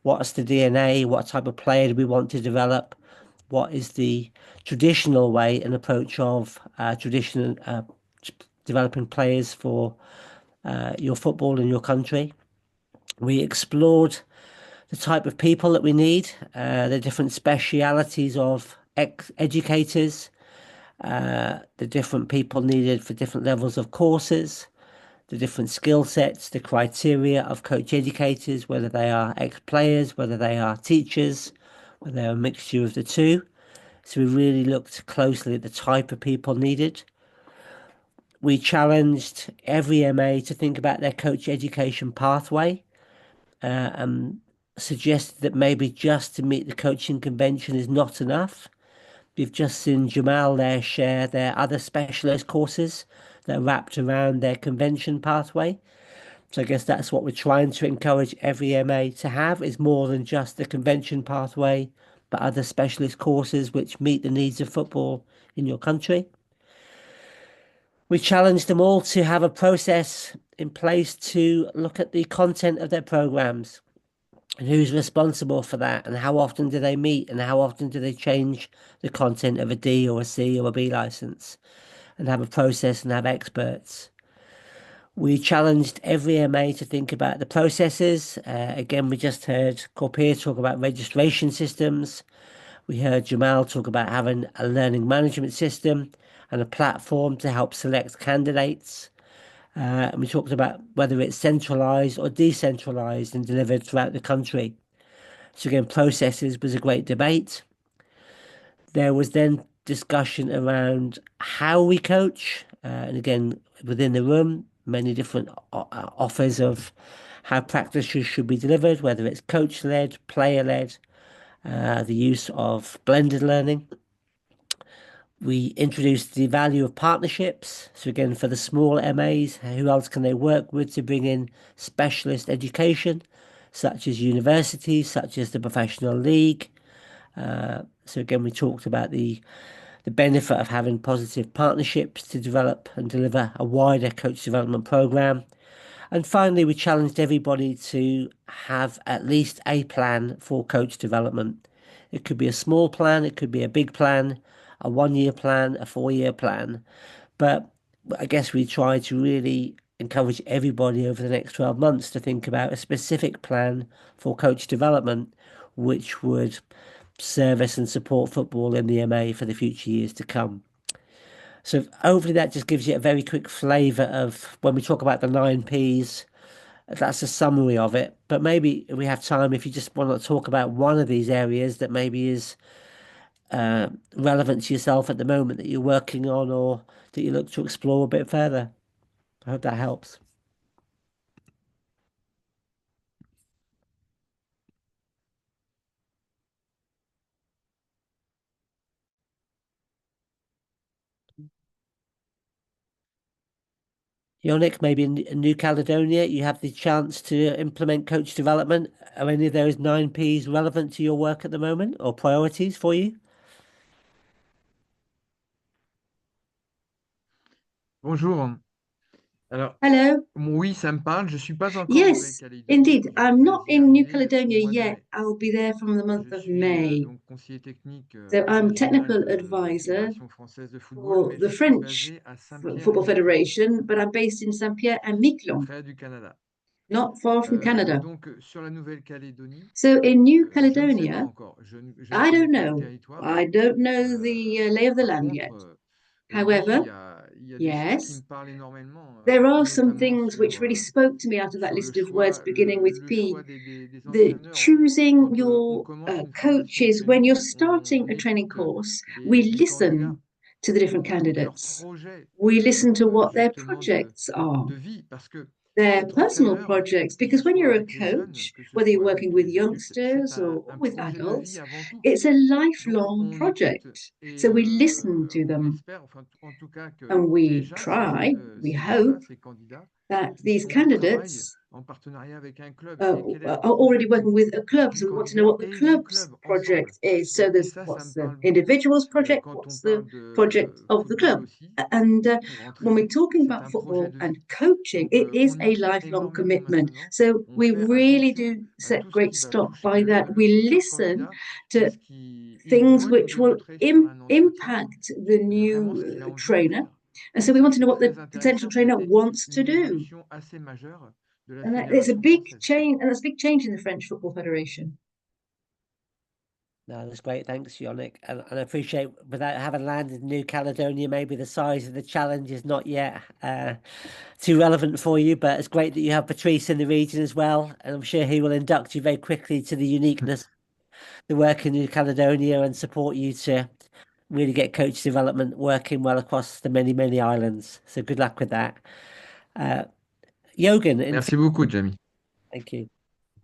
What's the DNA? What type of player do we want to develop? What is the traditional way and approach of traditional developing players for your football in your country? We explored the type of people that we need, the different specialities of educators, the different people needed for different levels of courses, the different skill sets, the criteria of coach educators, whether they are ex-players, whether they are teachers, whether they're a mixture of the two. So we really looked closely at the type of people needed. We challenged every MA to think about their coach education pathway and suggested that maybe just to meet the coaching convention is not enough. You've just seen Jamal there share their other specialist courses that are wrapped around their convention pathway. So I guess that's what we're trying to encourage every MA to have, is more than just the convention pathway, but other specialist courses which meet the needs of football in your country. We challenged them all to have a process in place to look at the content of their programs and who's responsible for that and how often do they meet and how often do they change the content of a D or a C or a B license, and have a process and have experts. We challenged every MA to think about the processes. Again, we just heard Corpia talk about registration systems. We heard Jamal talk about having a learning management system and a platform to help select candidates. And we talked about whether it's centralised or decentralised and delivered throughout the country. So again, processes was a great debate. There was then discussion around how we coach. And again, within the room, many different offers of how practices should be delivered, whether it's coach-led, player-led, the use of blended learning. We introduced the value of partnerships. So again, for the small MAs, who else can they work with to bring in specialist education, such as universities, such as the professional league. So again, we talked about the benefit of having positive partnerships to develop and deliver a wider coach development program. And finally, we challenged everybody to have at least a plan for coach development. It could be a small plan, it could be a big plan, a 1-year plan, a 4-year plan. But I guess we try to really encourage everybody over the next 12 months to think about a specific plan for coach development, which would service and support football in the MA for the future years to come. So hopefully that just gives you a very quick flavour of when we talk about the 9 Ps. That's a summary of it. But maybe we have time if you just want to talk about one of these areas that maybe is relevant to yourself at the moment that you're working on or that you look to explore a bit further. I hope that helps. Yannick, maybe in New Caledonia, you have the chance to implement coach development. Are any of those 9 Ps relevant to your work at the moment or priorities for you? Bonjour. Alors, Hello. oui, ça me parle. Je suis pas encore en Yes, Nouvelle-Calédonie. indeed. J'ai I'm not prévu d'y in New arriver au Caledonia mois de yet. mai. I'll be there from the month Je of suis May. donc conseiller technique So I'm régional technical de advisor Fédération française de football, for mais the je suis French basé à Football Saint-Pierre-et-Miquelon, Federation, but I'm based in Saint-Pierre and Miquelon, près du Canada. not far from Canada. Donc, sur la Nouvelle-Calédonie, So in New je ne sais pas Caledonia, encore. Je ne I connais don't pas le know. territoire. I don't know the lay of the Par land yet. contre, oui, However, il y a des choses qui yes, me parlent énormément, there are some notamment things which sur, really spoke to me out of that sur list of words beginning with le P. choix des The entraîneurs. choosing Quand on your commence une formation de coaches when you're training, starting on a training écoute course, les we candidats, listen to the different on écoute leurs candidates. projets We listen to what their justement projects are, de vie, parce que their être personal entraîneur, projects. que ce Because when soit you're a avec les jeunes, coach, que ce whether you're soit working avec with les adultes, c'est youngsters or un with projet de vie adults, avant tout. it's a Donc lifelong on écoute project. et So we listen to on them espère, enfin en tout cas que and we déjà try, we ces hope gens-là, ces candidats, that ils these travaillent candidates en partenariat avec un club are et quel est le already projet working with a club. du So we want to know candidat what the et du club's club ensemble. project is. So Et there's ça me what's the parle beaucoup. individual's project, Quand on what's the parle project de of the football club. aussi, And pour when we're entraîner, talking c'est about un projet football de and vie. coaching, Donc it is on a écoute lifelong énormément commitment. maintenant. So On we fait really attention do à set tout ce great qui va stock toucher by that. le We futur listen candidat et to ce qui il things doit nous which will démontrer sur un entretien impact the vraiment ce new qu'il a envie de trainer. faire. And so we Ça, want to c'est know what the très potential intéressant. Ça a trainer été wants to une do. évolution assez majeure de la And it's a Fédération big française. change, and that's a big change in the French Football Federation. No, that's great. Thanks, Yannick. And I appreciate without having landed in New Caledonia, maybe the size of the challenge is not yet too relevant for you, but it's great that you have Patrice in the region as well. And I'm sure he will induct you very quickly to the uniqueness, the work in New Caledonia and support you to really get coach development working well across the many, many islands. So good luck with that. Yogan. Merci beaucoup, Jamie. Thank you.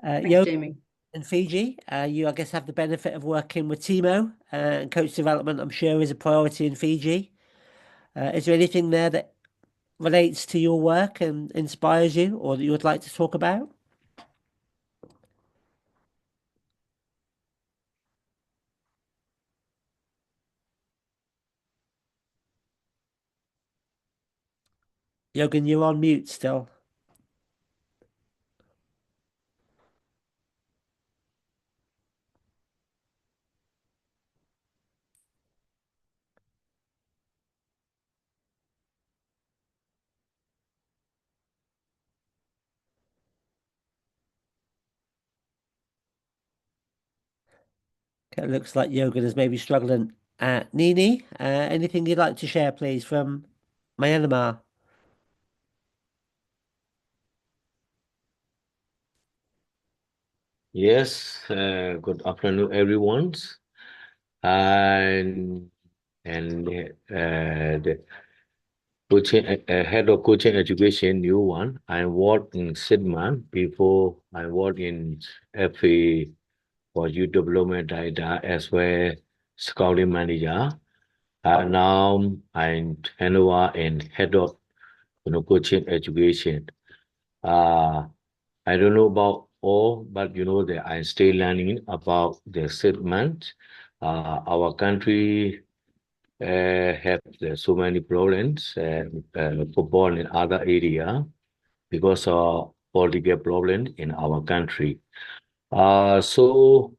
Thanks, Yogan, Jamie. in Fiji, you, I guess, have the benefit of working with Timo, and coach development, I'm sure, is a priority in Fiji. Is there anything there that relates to your work and inspires you, or that you would like to talk about? Jürgen, you're on mute still. Okay, it looks like Jürgen is maybe struggling. Nini, anything you'd like to share, please, from Myanmar? Yes, good afternoon, everyone. And the coaching, head of coaching education, new one. I worked in Sidman before. I worked in FA for youth development data as well scouting manager. Now I'm Hanover and head of coaching education. I don't know about all, but that I'm still learning about the segment. Our country have so many problems, football in other area because of political problems in our country. So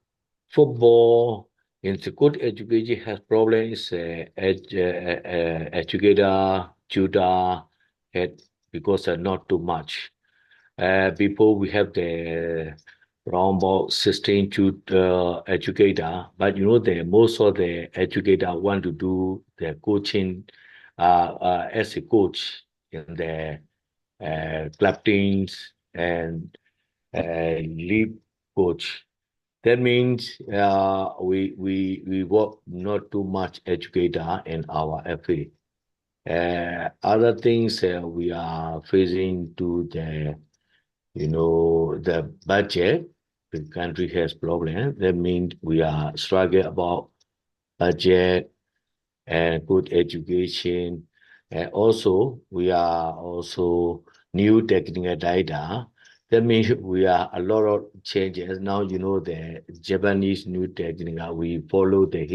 football in the good education has problems. Educator, tutor, had because not too much. Before we have the around about 16 to educator, but the most of the educator want to do the coaching as a coach in the club teams and lead coach. That means we work not too much educator in our FA. Other things we are facing to the budget. The country has problem. That means we are struggling about budget and good education. And also, we are also new technical data. That means we are a lot of changes. Now, the Japanese new technical, we follow the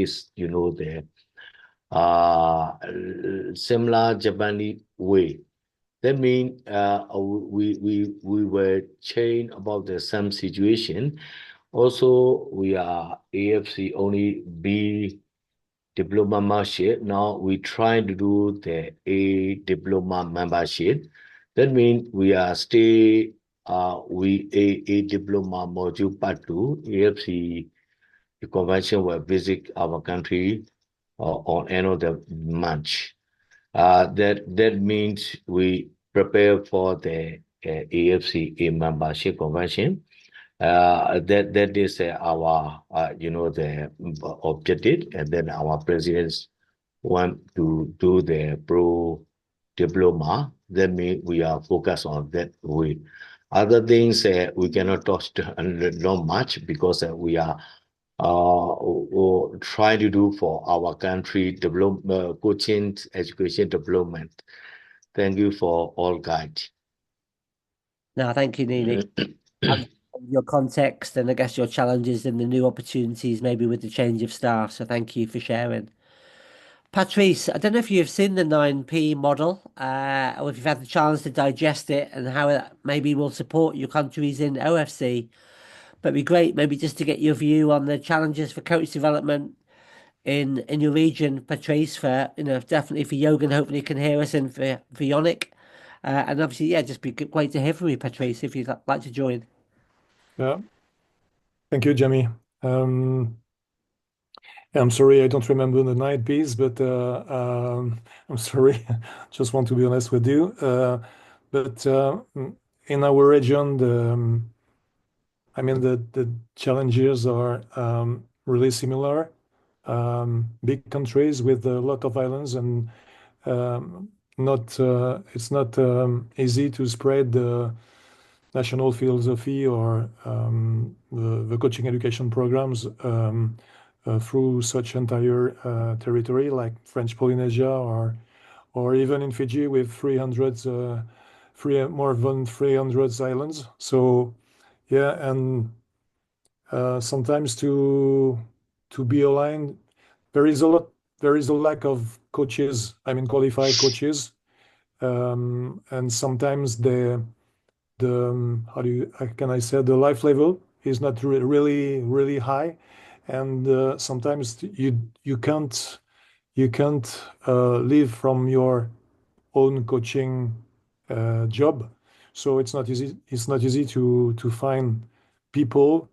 similar Japanese way. That means we were chained about the same situation. Also, we are AFC only B diploma membership. Now we try to do the A diploma membership. That means we are stay we A diploma module part 2 AFC convention will visit our country on end of the month. That means we prepare for the AFC membership convention. That is our the objective, and then our presidents want to do the pro diploma. That means we are focused on that way. Other things we cannot talk not much because we are trying to do for our country develop coaching education development. Thank you for all guides. No, thank you, Nini. Your context and I guess your challenges and the new opportunities maybe with the change of staff. So thank you for sharing. Patrice, I don't know if you've seen the 9P model or if you've had the chance to digest it and how it maybe will support your countries in OFC. But it'd be great maybe just to get your view on the challenges for coach development in your region, Patrice, for definitely for Jürgen, hopefully he can hear us, and for Yannick. And obviously, yeah, just be great to hear from you, Patrice, if you'd like to join. Yeah. Thank you, Jamie. I'm sorry, I don't remember the 9Ps, but I'm sorry. Just want to be honest with you. But in our region, the challenges are really similar. Big countries with a lot of violence, and it's not easy to spread the national philosophy or the coaching education programs through such entire territory like French Polynesia or or even in Fiji with more than 300 islands. So yeah, and sometimes to be aligned, there is a lack of coaches, I mean qualified coaches, and sometimes how can I say, the life level is not really high, and sometimes you can't live from your own coaching job. So it's not easy to find people,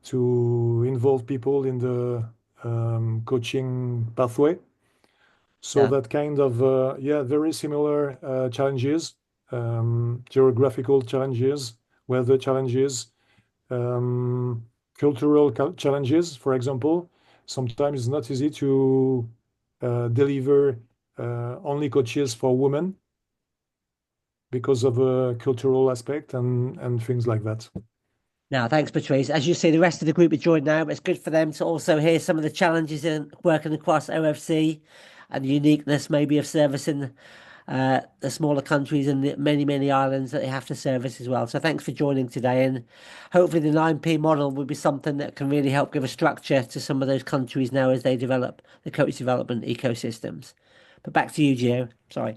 to involve people in the coaching pathway. So Yeah. that kind of very similar challenges, geographical challenges, weather challenges, cultural challenges. For example, sometimes it's not easy to deliver only coaches for women because of a cultural aspect and things like that. Now, thanks, Patrice. As you see, the rest of the group are joined now, but it's good for them to also hear some of the challenges in working across OFC and the uniqueness maybe of servicing the smaller countries and the many islands that they have to service as well. So thanks for joining today, and hopefully the 9P model will be something that can really help give a structure to some of those countries now as they develop the coach development ecosystems. But back to you, Gio. Sorry.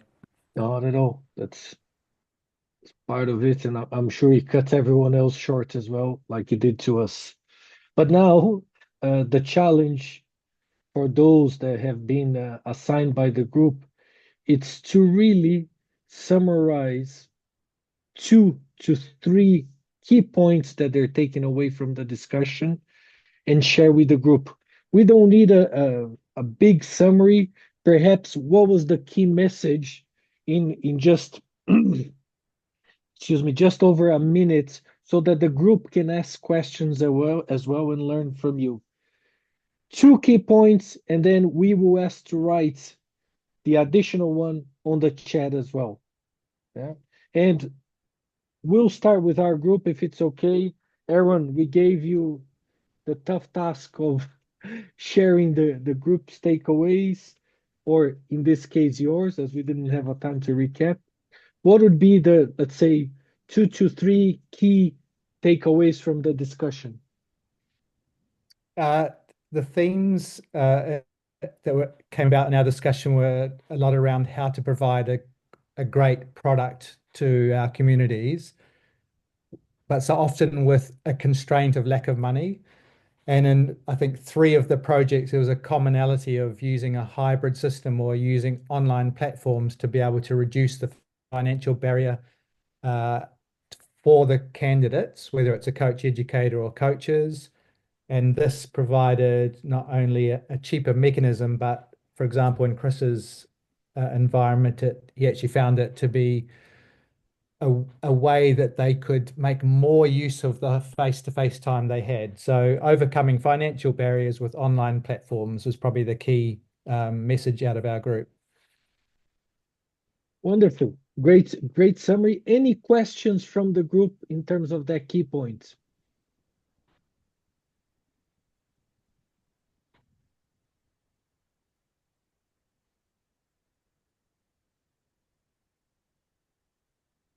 Not at all. That's part of it, and I'm sure he cut everyone else short as well, like he did to us. But now, the challenge for those that have been assigned by the group, it's to really summarize 2 to 3 key points that they're taking away from the discussion and share with the group. We don't need a big summary. Perhaps what was the key message in just excuse me, just over a minute, so that the group can ask questions as well and learn from you. 2 key points, and then we will ask to write the additional one on the chat as well. Yeah, and we'll start with our group if it's okay. Aaron, we gave you the tough task of sharing the group's takeaways, or in this case yours, as we didn't have a time to recap. What would be the, let's say, 2 to 3 key takeaways from the discussion? The themes that came about in our discussion were a lot around how to provide a great product to our communities, but so often with a constraint of lack of money. And in, I think, 3 of the projects, there was a commonality of using a hybrid system or using online platforms to be able to reduce the financial barrier for the candidates, whether it's a coach educator or coaches. And this provided not only a cheaper mechanism, but for example, in Chris's environment, he actually found it to be a way that they could make more use of the face-to-face time they had. So overcoming financial barriers with online platforms was probably the key message out of our group. Wonderful. Great summary. Any questions from the group in terms of that key point?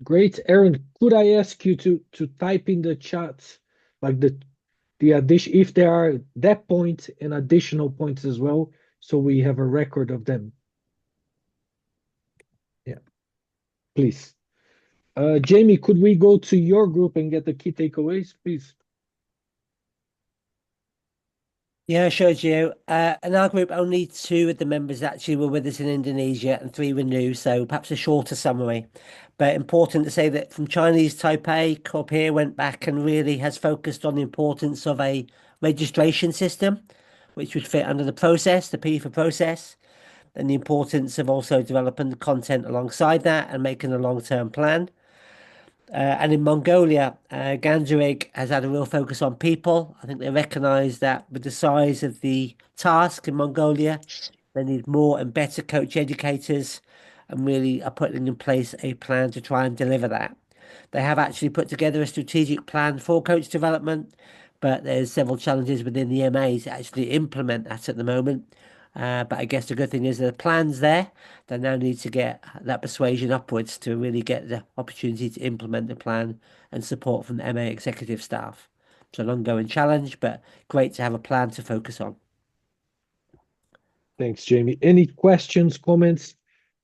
Great. Aaron, could I ask you to type in the chat like the addition, if there are that point and additional points as well, so we have a record of them. Yeah. Please. Jamie, could we go to your group and get the key takeaways, please? Yeah, sure, Gio. In our group, only 2 of the members actually were with us in Indonesia and 3 were new, so perhaps a shorter summary. But important to say that from Chinese Taipei, Corpia went back and really has focused on the importance of a registration system, which would fit under the process, the P for process, and the importance of also developing the content alongside that and making a long-term plan. And in Mongolia, Ganjarig has had a real focus on people. I think they recognise that with the size of the task in Mongolia, they need more and better coach educators and really are putting in place a plan to try and deliver that. They have actually put together a strategic plan for coach development, but there's several challenges within the MA to actually implement that at the moment. But I guess the good thing is the plan's there. They now need to get that persuasion upwards to really get the opportunity to implement the plan and support from the MA executive staff. It's an ongoing challenge, but great to have a plan to focus on. Thanks, Jamie. Any questions, comments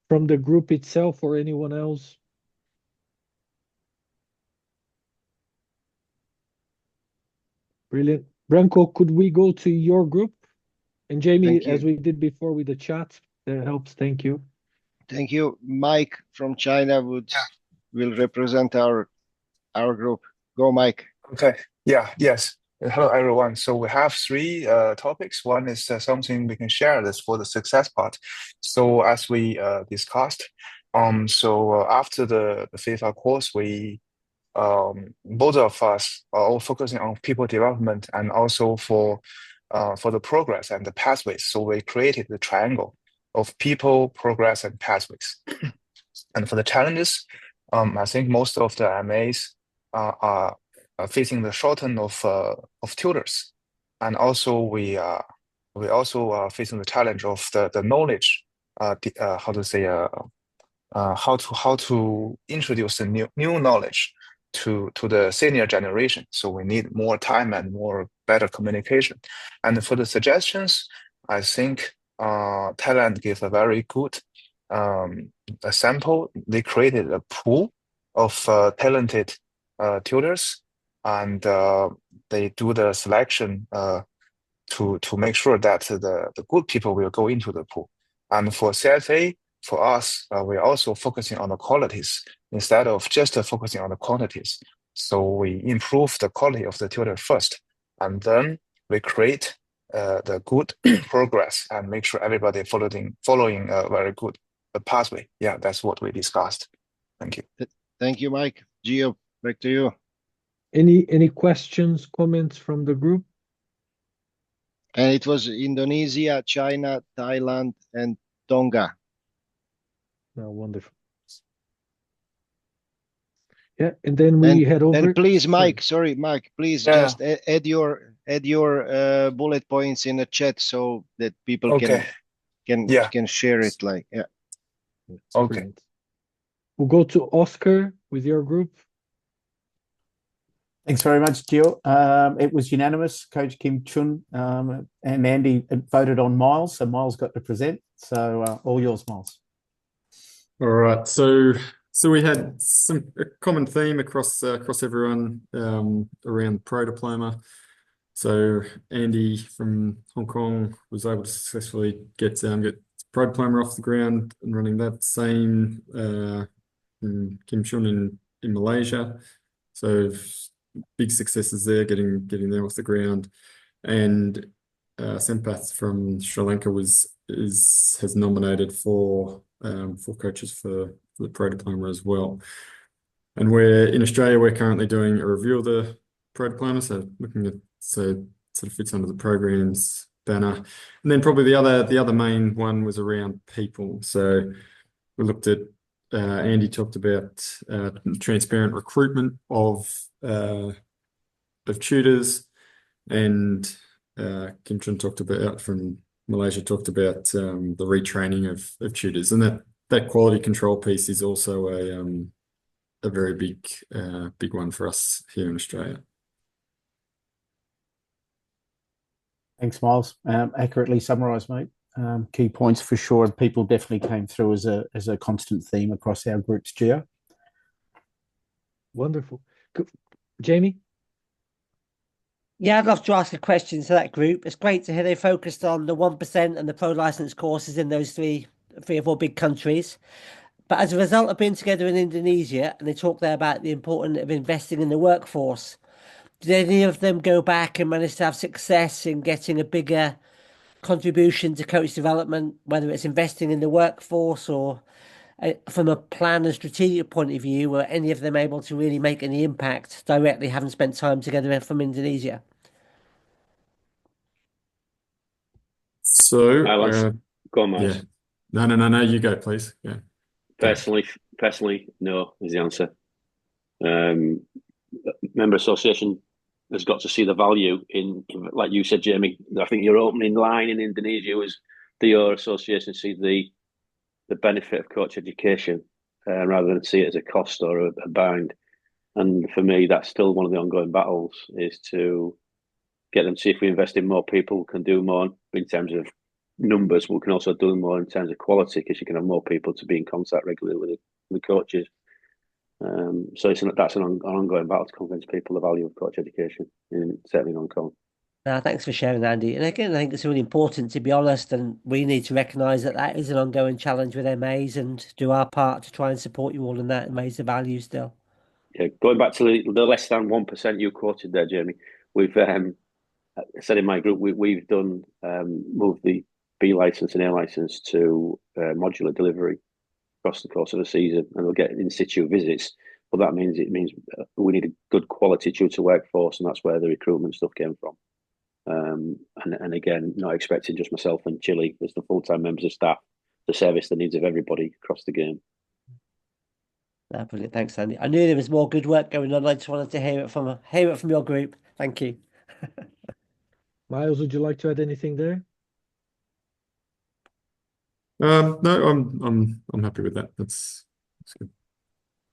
from the group itself or anyone else? Brilliant. Branko, could we go to your group? And Jamie, as we did before with the chat, that helps. Thank you. Thank you. Mike from China will represent our group. Go, Mike. Okay. Yes. Hello, everyone. So we have three topics. One is something we can share this for the success part. So as we discussed, after the FIFA course, we both of us are all focusing on people development and also for the progress and the pathways. So we created the triangle of people, progress, and pathways. And for the challenges, I think most of the MAs are facing the shorten of tutors, and also we also are facing the challenge of the knowledge. How to introduce the new knowledge to the senior generation. So we need more time and better communication. And for the suggestions, I think Thailand gave a very good a sample. They created a pool of talented tutors, and they do the selection to make sure that the good people will go into the pool. And for CFA, for us, we're also focusing on the qualities instead of just focusing on the quantities. So we improve the quality of the tutor first, and then we create the good progress and make sure everybody following a very good pathway. Yeah, that's what we discussed. Thank you. Thank you, Mike. Gio, back to you. Any questions, comments from the group? And it was Indonesia, China, Thailand, and Tonga. Oh, wonderful. Yeah, and then we head over. And please, Mike, sorry, Mike, please just add your bullet points in the chat so that people can share it. Okay. Brilliant. We'll go to Oscar with your group. Thanks very much, Gio. It was unanimous. Coach Kim Chun and Andy voted on Miles, so Miles got to present. So all yours, Miles. All right. So we had a common theme across everyone around Pro Diploma. So Andy from Hong Kong was able to successfully get Pro Diploma off the ground and running that. Same Kim Chun in Malaysia. So big successes there, getting them off the ground. And Sempath from Sri Lanka has nominated for coaches for the Pro Diploma as well. And in Australia, we're currently doing a review of the Pro Diploma, so looking at sort of fits under the programs banner. And then probably the other main one was around people. So we looked at Andy talked about transparent recruitment of tutors, and Kim Chun from Malaysia talked about the retraining of tutors, and that quality control piece is also a very big one for us here in Australia. Thanks, Miles. Accurately summarised, mate. Key points for sure. People definitely came through as a constant theme across our groups, Gio. Wonderful. Jamie? Yeah, I'd love to ask a question to that group. It's great to hear they focused on the 1% and the pro license courses in those three or four big countries. But as a result of being together in Indonesia, and they talk there about the importance of investing in the workforce, did any of them go back and manage to have success in getting a bigger contribution to coach development, whether it's investing in the workforce or from a plan and strategic point of view, were any of them able to really make any impact directly, having spent time together from Indonesia? So, go on, Miles. Yeah. No, you go, please. Yeah. Personally, no is the answer. Member association has got to see the value in, like you said, Jamie. I think your opening line in Indonesia was your association see the benefit of coach education rather than see it as a cost or a bind. And for me, that's still one of the ongoing battles, is to get them to see if we invest in more people, we can do more in terms of numbers, but we can also do more in terms of quality, because you can have more people to be in contact regularly with the coaches. So that's an ongoing battle to convince people the value of coach education, certainly in Hong Kong. Thanks for sharing, Andy. And again, I think it's really important, to be honest, and we need to recognise that is an ongoing challenge with MAs, and do our part to try and support you all in that and raise the value still. Yeah, going back to the less than 1% you quoted there, Jamie, we've said in my group we've done moved the B license and A license to modular delivery across the course of the season, and we'll get in situ visits. But that means we need a good quality tutor workforce, and that's where the recruitment stuff came from. And again, not expecting just myself and Chile as the full-time members of staff to service the needs of everybody across the game. Brilliant. Thanks, Andy. I knew there was more good work going on. I just wanted to hear it from your group. Thank you. Miles, would you like to add anything there? No, I'm happy with that. That's good.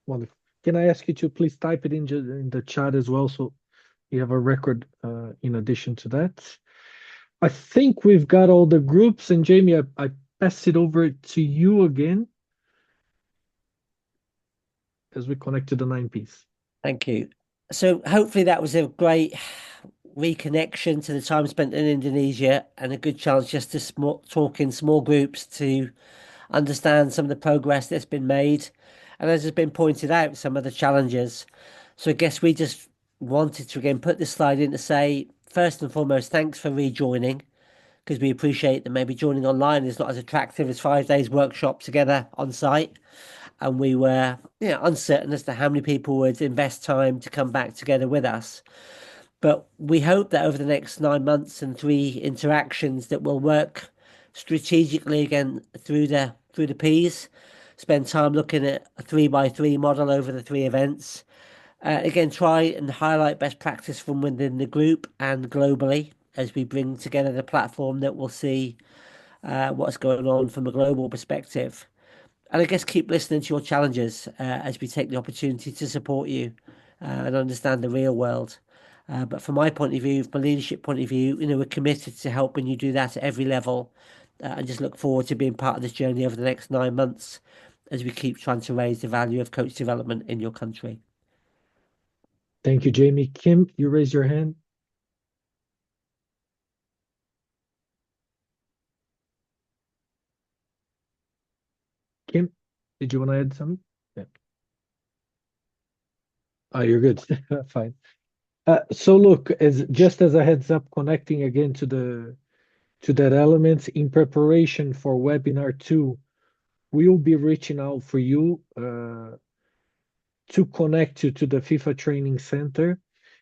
Wonderful. Can I ask you to please type it in the chat as well, so you have a record in addition to that? I think we've got all the groups, and Jamie, I pass it over to you again as we connect to the 9Ps. Thank you. So hopefully that was a great reconnection to the time spent in Indonesia, and a good chance just to talk in small groups to understand some of the progress that's been made, and as has been pointed out, some of the challenges. So I guess we just wanted to again put this slide in to say, first and foremost, thanks for rejoining, because we appreciate that maybe joining online is not as attractive as 5 days workshop together on site. And we were uncertain as to how many people would invest time to come back together with us. But we hope that over the next 9 months and 3 interactions that we'll work strategically again through the Ps, spend time looking at a 3x3 model over the 3 events. Again, try and highlight best practice from within the group and globally as we bring together the platform that will see what's going on from a global perspective. And I guess keep listening to your challenges as we take the opportunity to support you and understand the real world. But from my point of view, from a leadership point of view, we're committed to helping you do that at every level, and just look forward to being part of this journey over the next 9 months as we keep trying to raise the value of coach development in your country. Thank you, Jamie. Kim, you raise your hand. Kim, did you want to add something? Yeah. Oh, you're good. Fine. So look, just as a heads up, connecting again to that element, in preparation for webinar 2, we will be reaching out for you to connect you to the FIFA Training Center.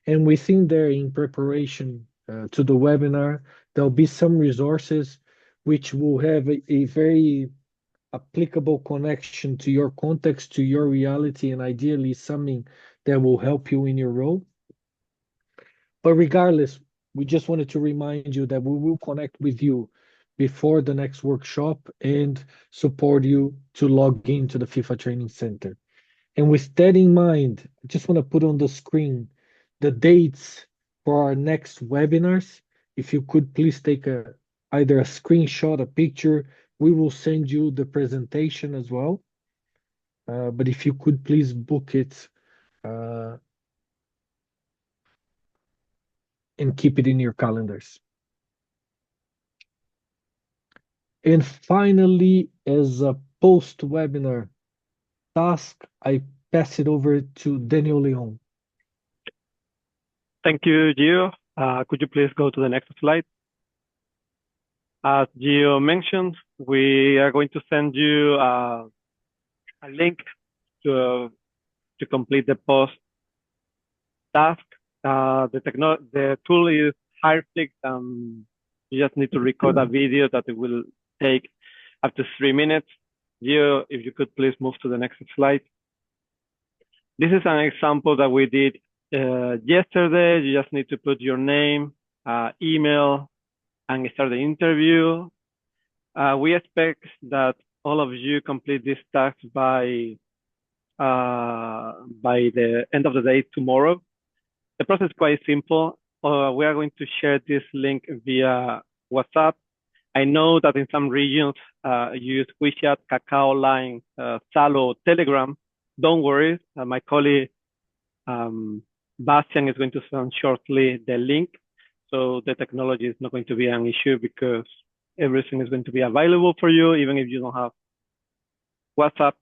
And within there, in preparation to the webinar, there'll be some resources which will have a very applicable connection to your context, to your reality, and ideally something that will help you in your role. But regardless, we just wanted to remind you that we will connect with you before the next workshop and support you to log into the FIFA Training Center. And with that in mind, I just want to put on the screen the dates for our next webinars. If you could please take either a screenshot, a picture, we will send you the presentation as well. But if you could please book it and keep it in your calendars. And finally, as a post-webinar task, I pass it over to Daniel Leon. Thank you, Gio. Could you please go to the next slide? As Gio mentioned, we are going to send you a link to complete the post task. The tool is HireFlix. You just need to record a video that it will take up to 3 minutes. Gio, if you could please move to the next slide. This is an example that we did yesterday. You just need to put your name, email, and start the interview. We expect that all of you complete this task by the end of the day tomorrow. The process is quite simple. We are going to share this link via WhatsApp. I know that in some regions use WeChat, Kakao, Line, Salo, Telegram. Don't worry, my colleague Bastian is going to send shortly the link. So the technology is not going to be an issue because everything is going to be available for you, even if you don't have WhatsApp.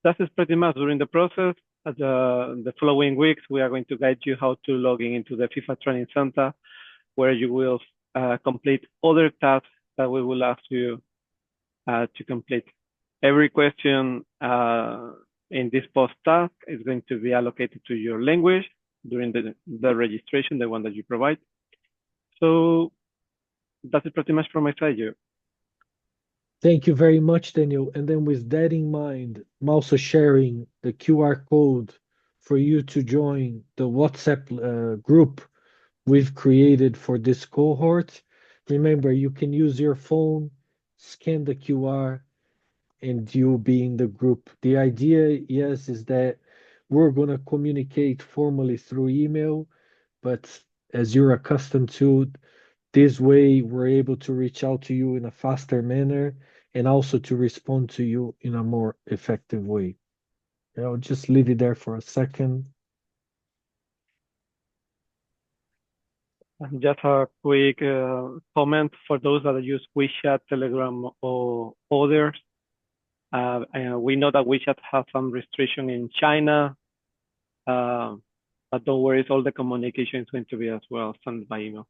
That is pretty much during the process. The following weeks, we are going to guide you how to log in into the FIFA Training Center, where you will complete other tasks that we will ask you to complete. Every question in this post task is going to be allocated to your language during the registration, the one that you provide. So that's it pretty much from my side, Joe. Thank you very much, Daniel. And then with that in mind, I'm also sharing the QR code for you to join the WhatsApp group we've created for this cohort. Remember, you can use your phone, scan the QR, and you'll be in the group. The idea, yes, is that we're going to communicate formally through email, but as you're accustomed to, this way we're able to reach out to you in a faster manner and also to respond to you in a more effective way. I'll just leave it there for a second. Just a quick comment for those that use WeChat, Telegram, or others. We know that WeChat has some restriction in China, but don't worry, all the communication is going to be as well sent by email.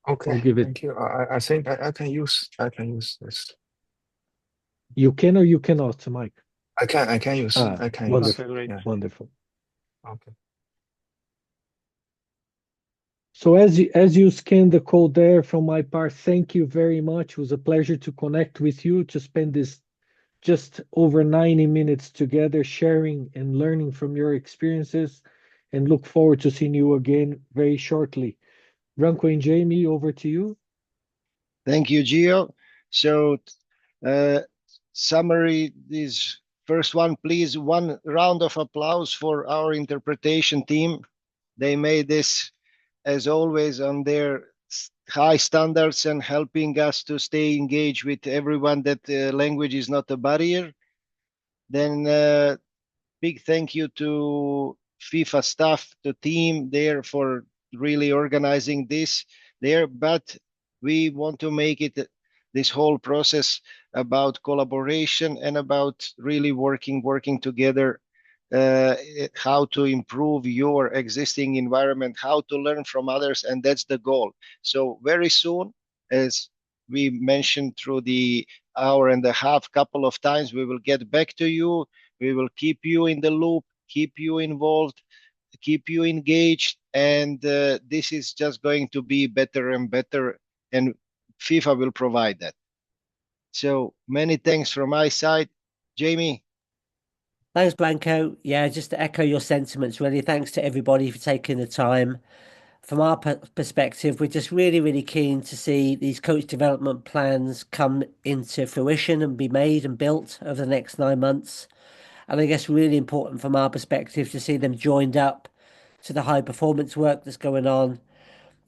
Okay, I'll give it. thank you. I think I can use this. You can or you cannot, Mike? I can use. I can use. Wonderful. Okay, great. Yeah. Wonderful. Okay. So as you scan the code there, from my part, thank you very much. It was a pleasure to connect with you, to spend this just over 90 minutes together, sharing and learning from your experiences, and look forward to seeing you again very shortly. Branko and Jamie, over to you. Thank you, Gio. So, summary this first one, please. One round of applause for our interpretation team. They made this, as always, on their high standards and helping us to stay engaged with everyone, that language is not a barrier. Then big thank you to FIFA staff, the team there for really organizing this there. But we want to make it, this whole process, about collaboration and about really working together, how to improve your existing environment, how to learn from others, and that's the goal. So very soon, as we mentioned through the hour and a half couple of times, we will get back to you. We will keep you in the loop, keep you involved, keep you engaged, and this is just going to be better and better, and FIFA will provide that. So many thanks from my side. Jamie? Thanks, Blanco. Yeah, just to echo your sentiments, really. Thanks to everybody for taking the time. From our perspective, we're just really, really keen to see these coach development plans come into fruition and be made and built over the next 9 months. And I guess really important from our perspective to see them joined up to the high performance work that's going on,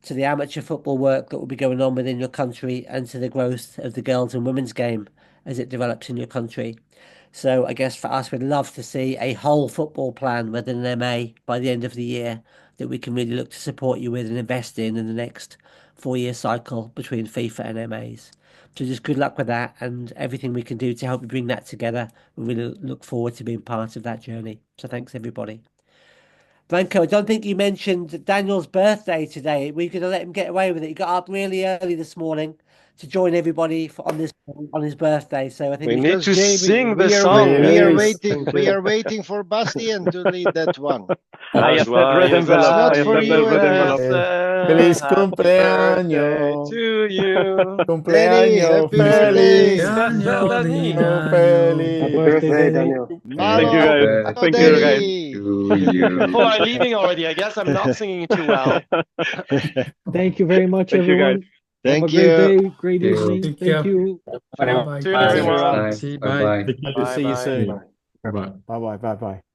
to the amateur football work that will be going on within your country, and to the growth of the girls and women's game as it develops in your country. So I guess for us, we'd love to see a whole football plan within an MA by the end of the year that we can really look to support you with and invest in the next 4-year cycle between FIFA and MAs. So just good luck with that, and everything we can do to help you bring that together. We really look forward to being part of that journey. So thanks, everybody. Blanco, I don't think you mentioned Daniel's birthday today. We're going to let him get away with it. He got up really early this morning to join everybody on his birthday. So I think we need to sing the song. We are waiting for Bastian to lead that one. I have that red envelope. Not for you. Feliz cumpleaños to you. Danny, happy birthday. Daniel, feliz. Happy birthday, Daniel. Thank you, guys. Thank you, guys. People are leaving already. I guess I'm not singing too well. Thank you very much, Thank you, guys. everyone. Have a great day, great evening. Thank you. Bye. See you next time. See you. Bye. Good to see you soon. Bye. Bye. Bye bye. Bye bye.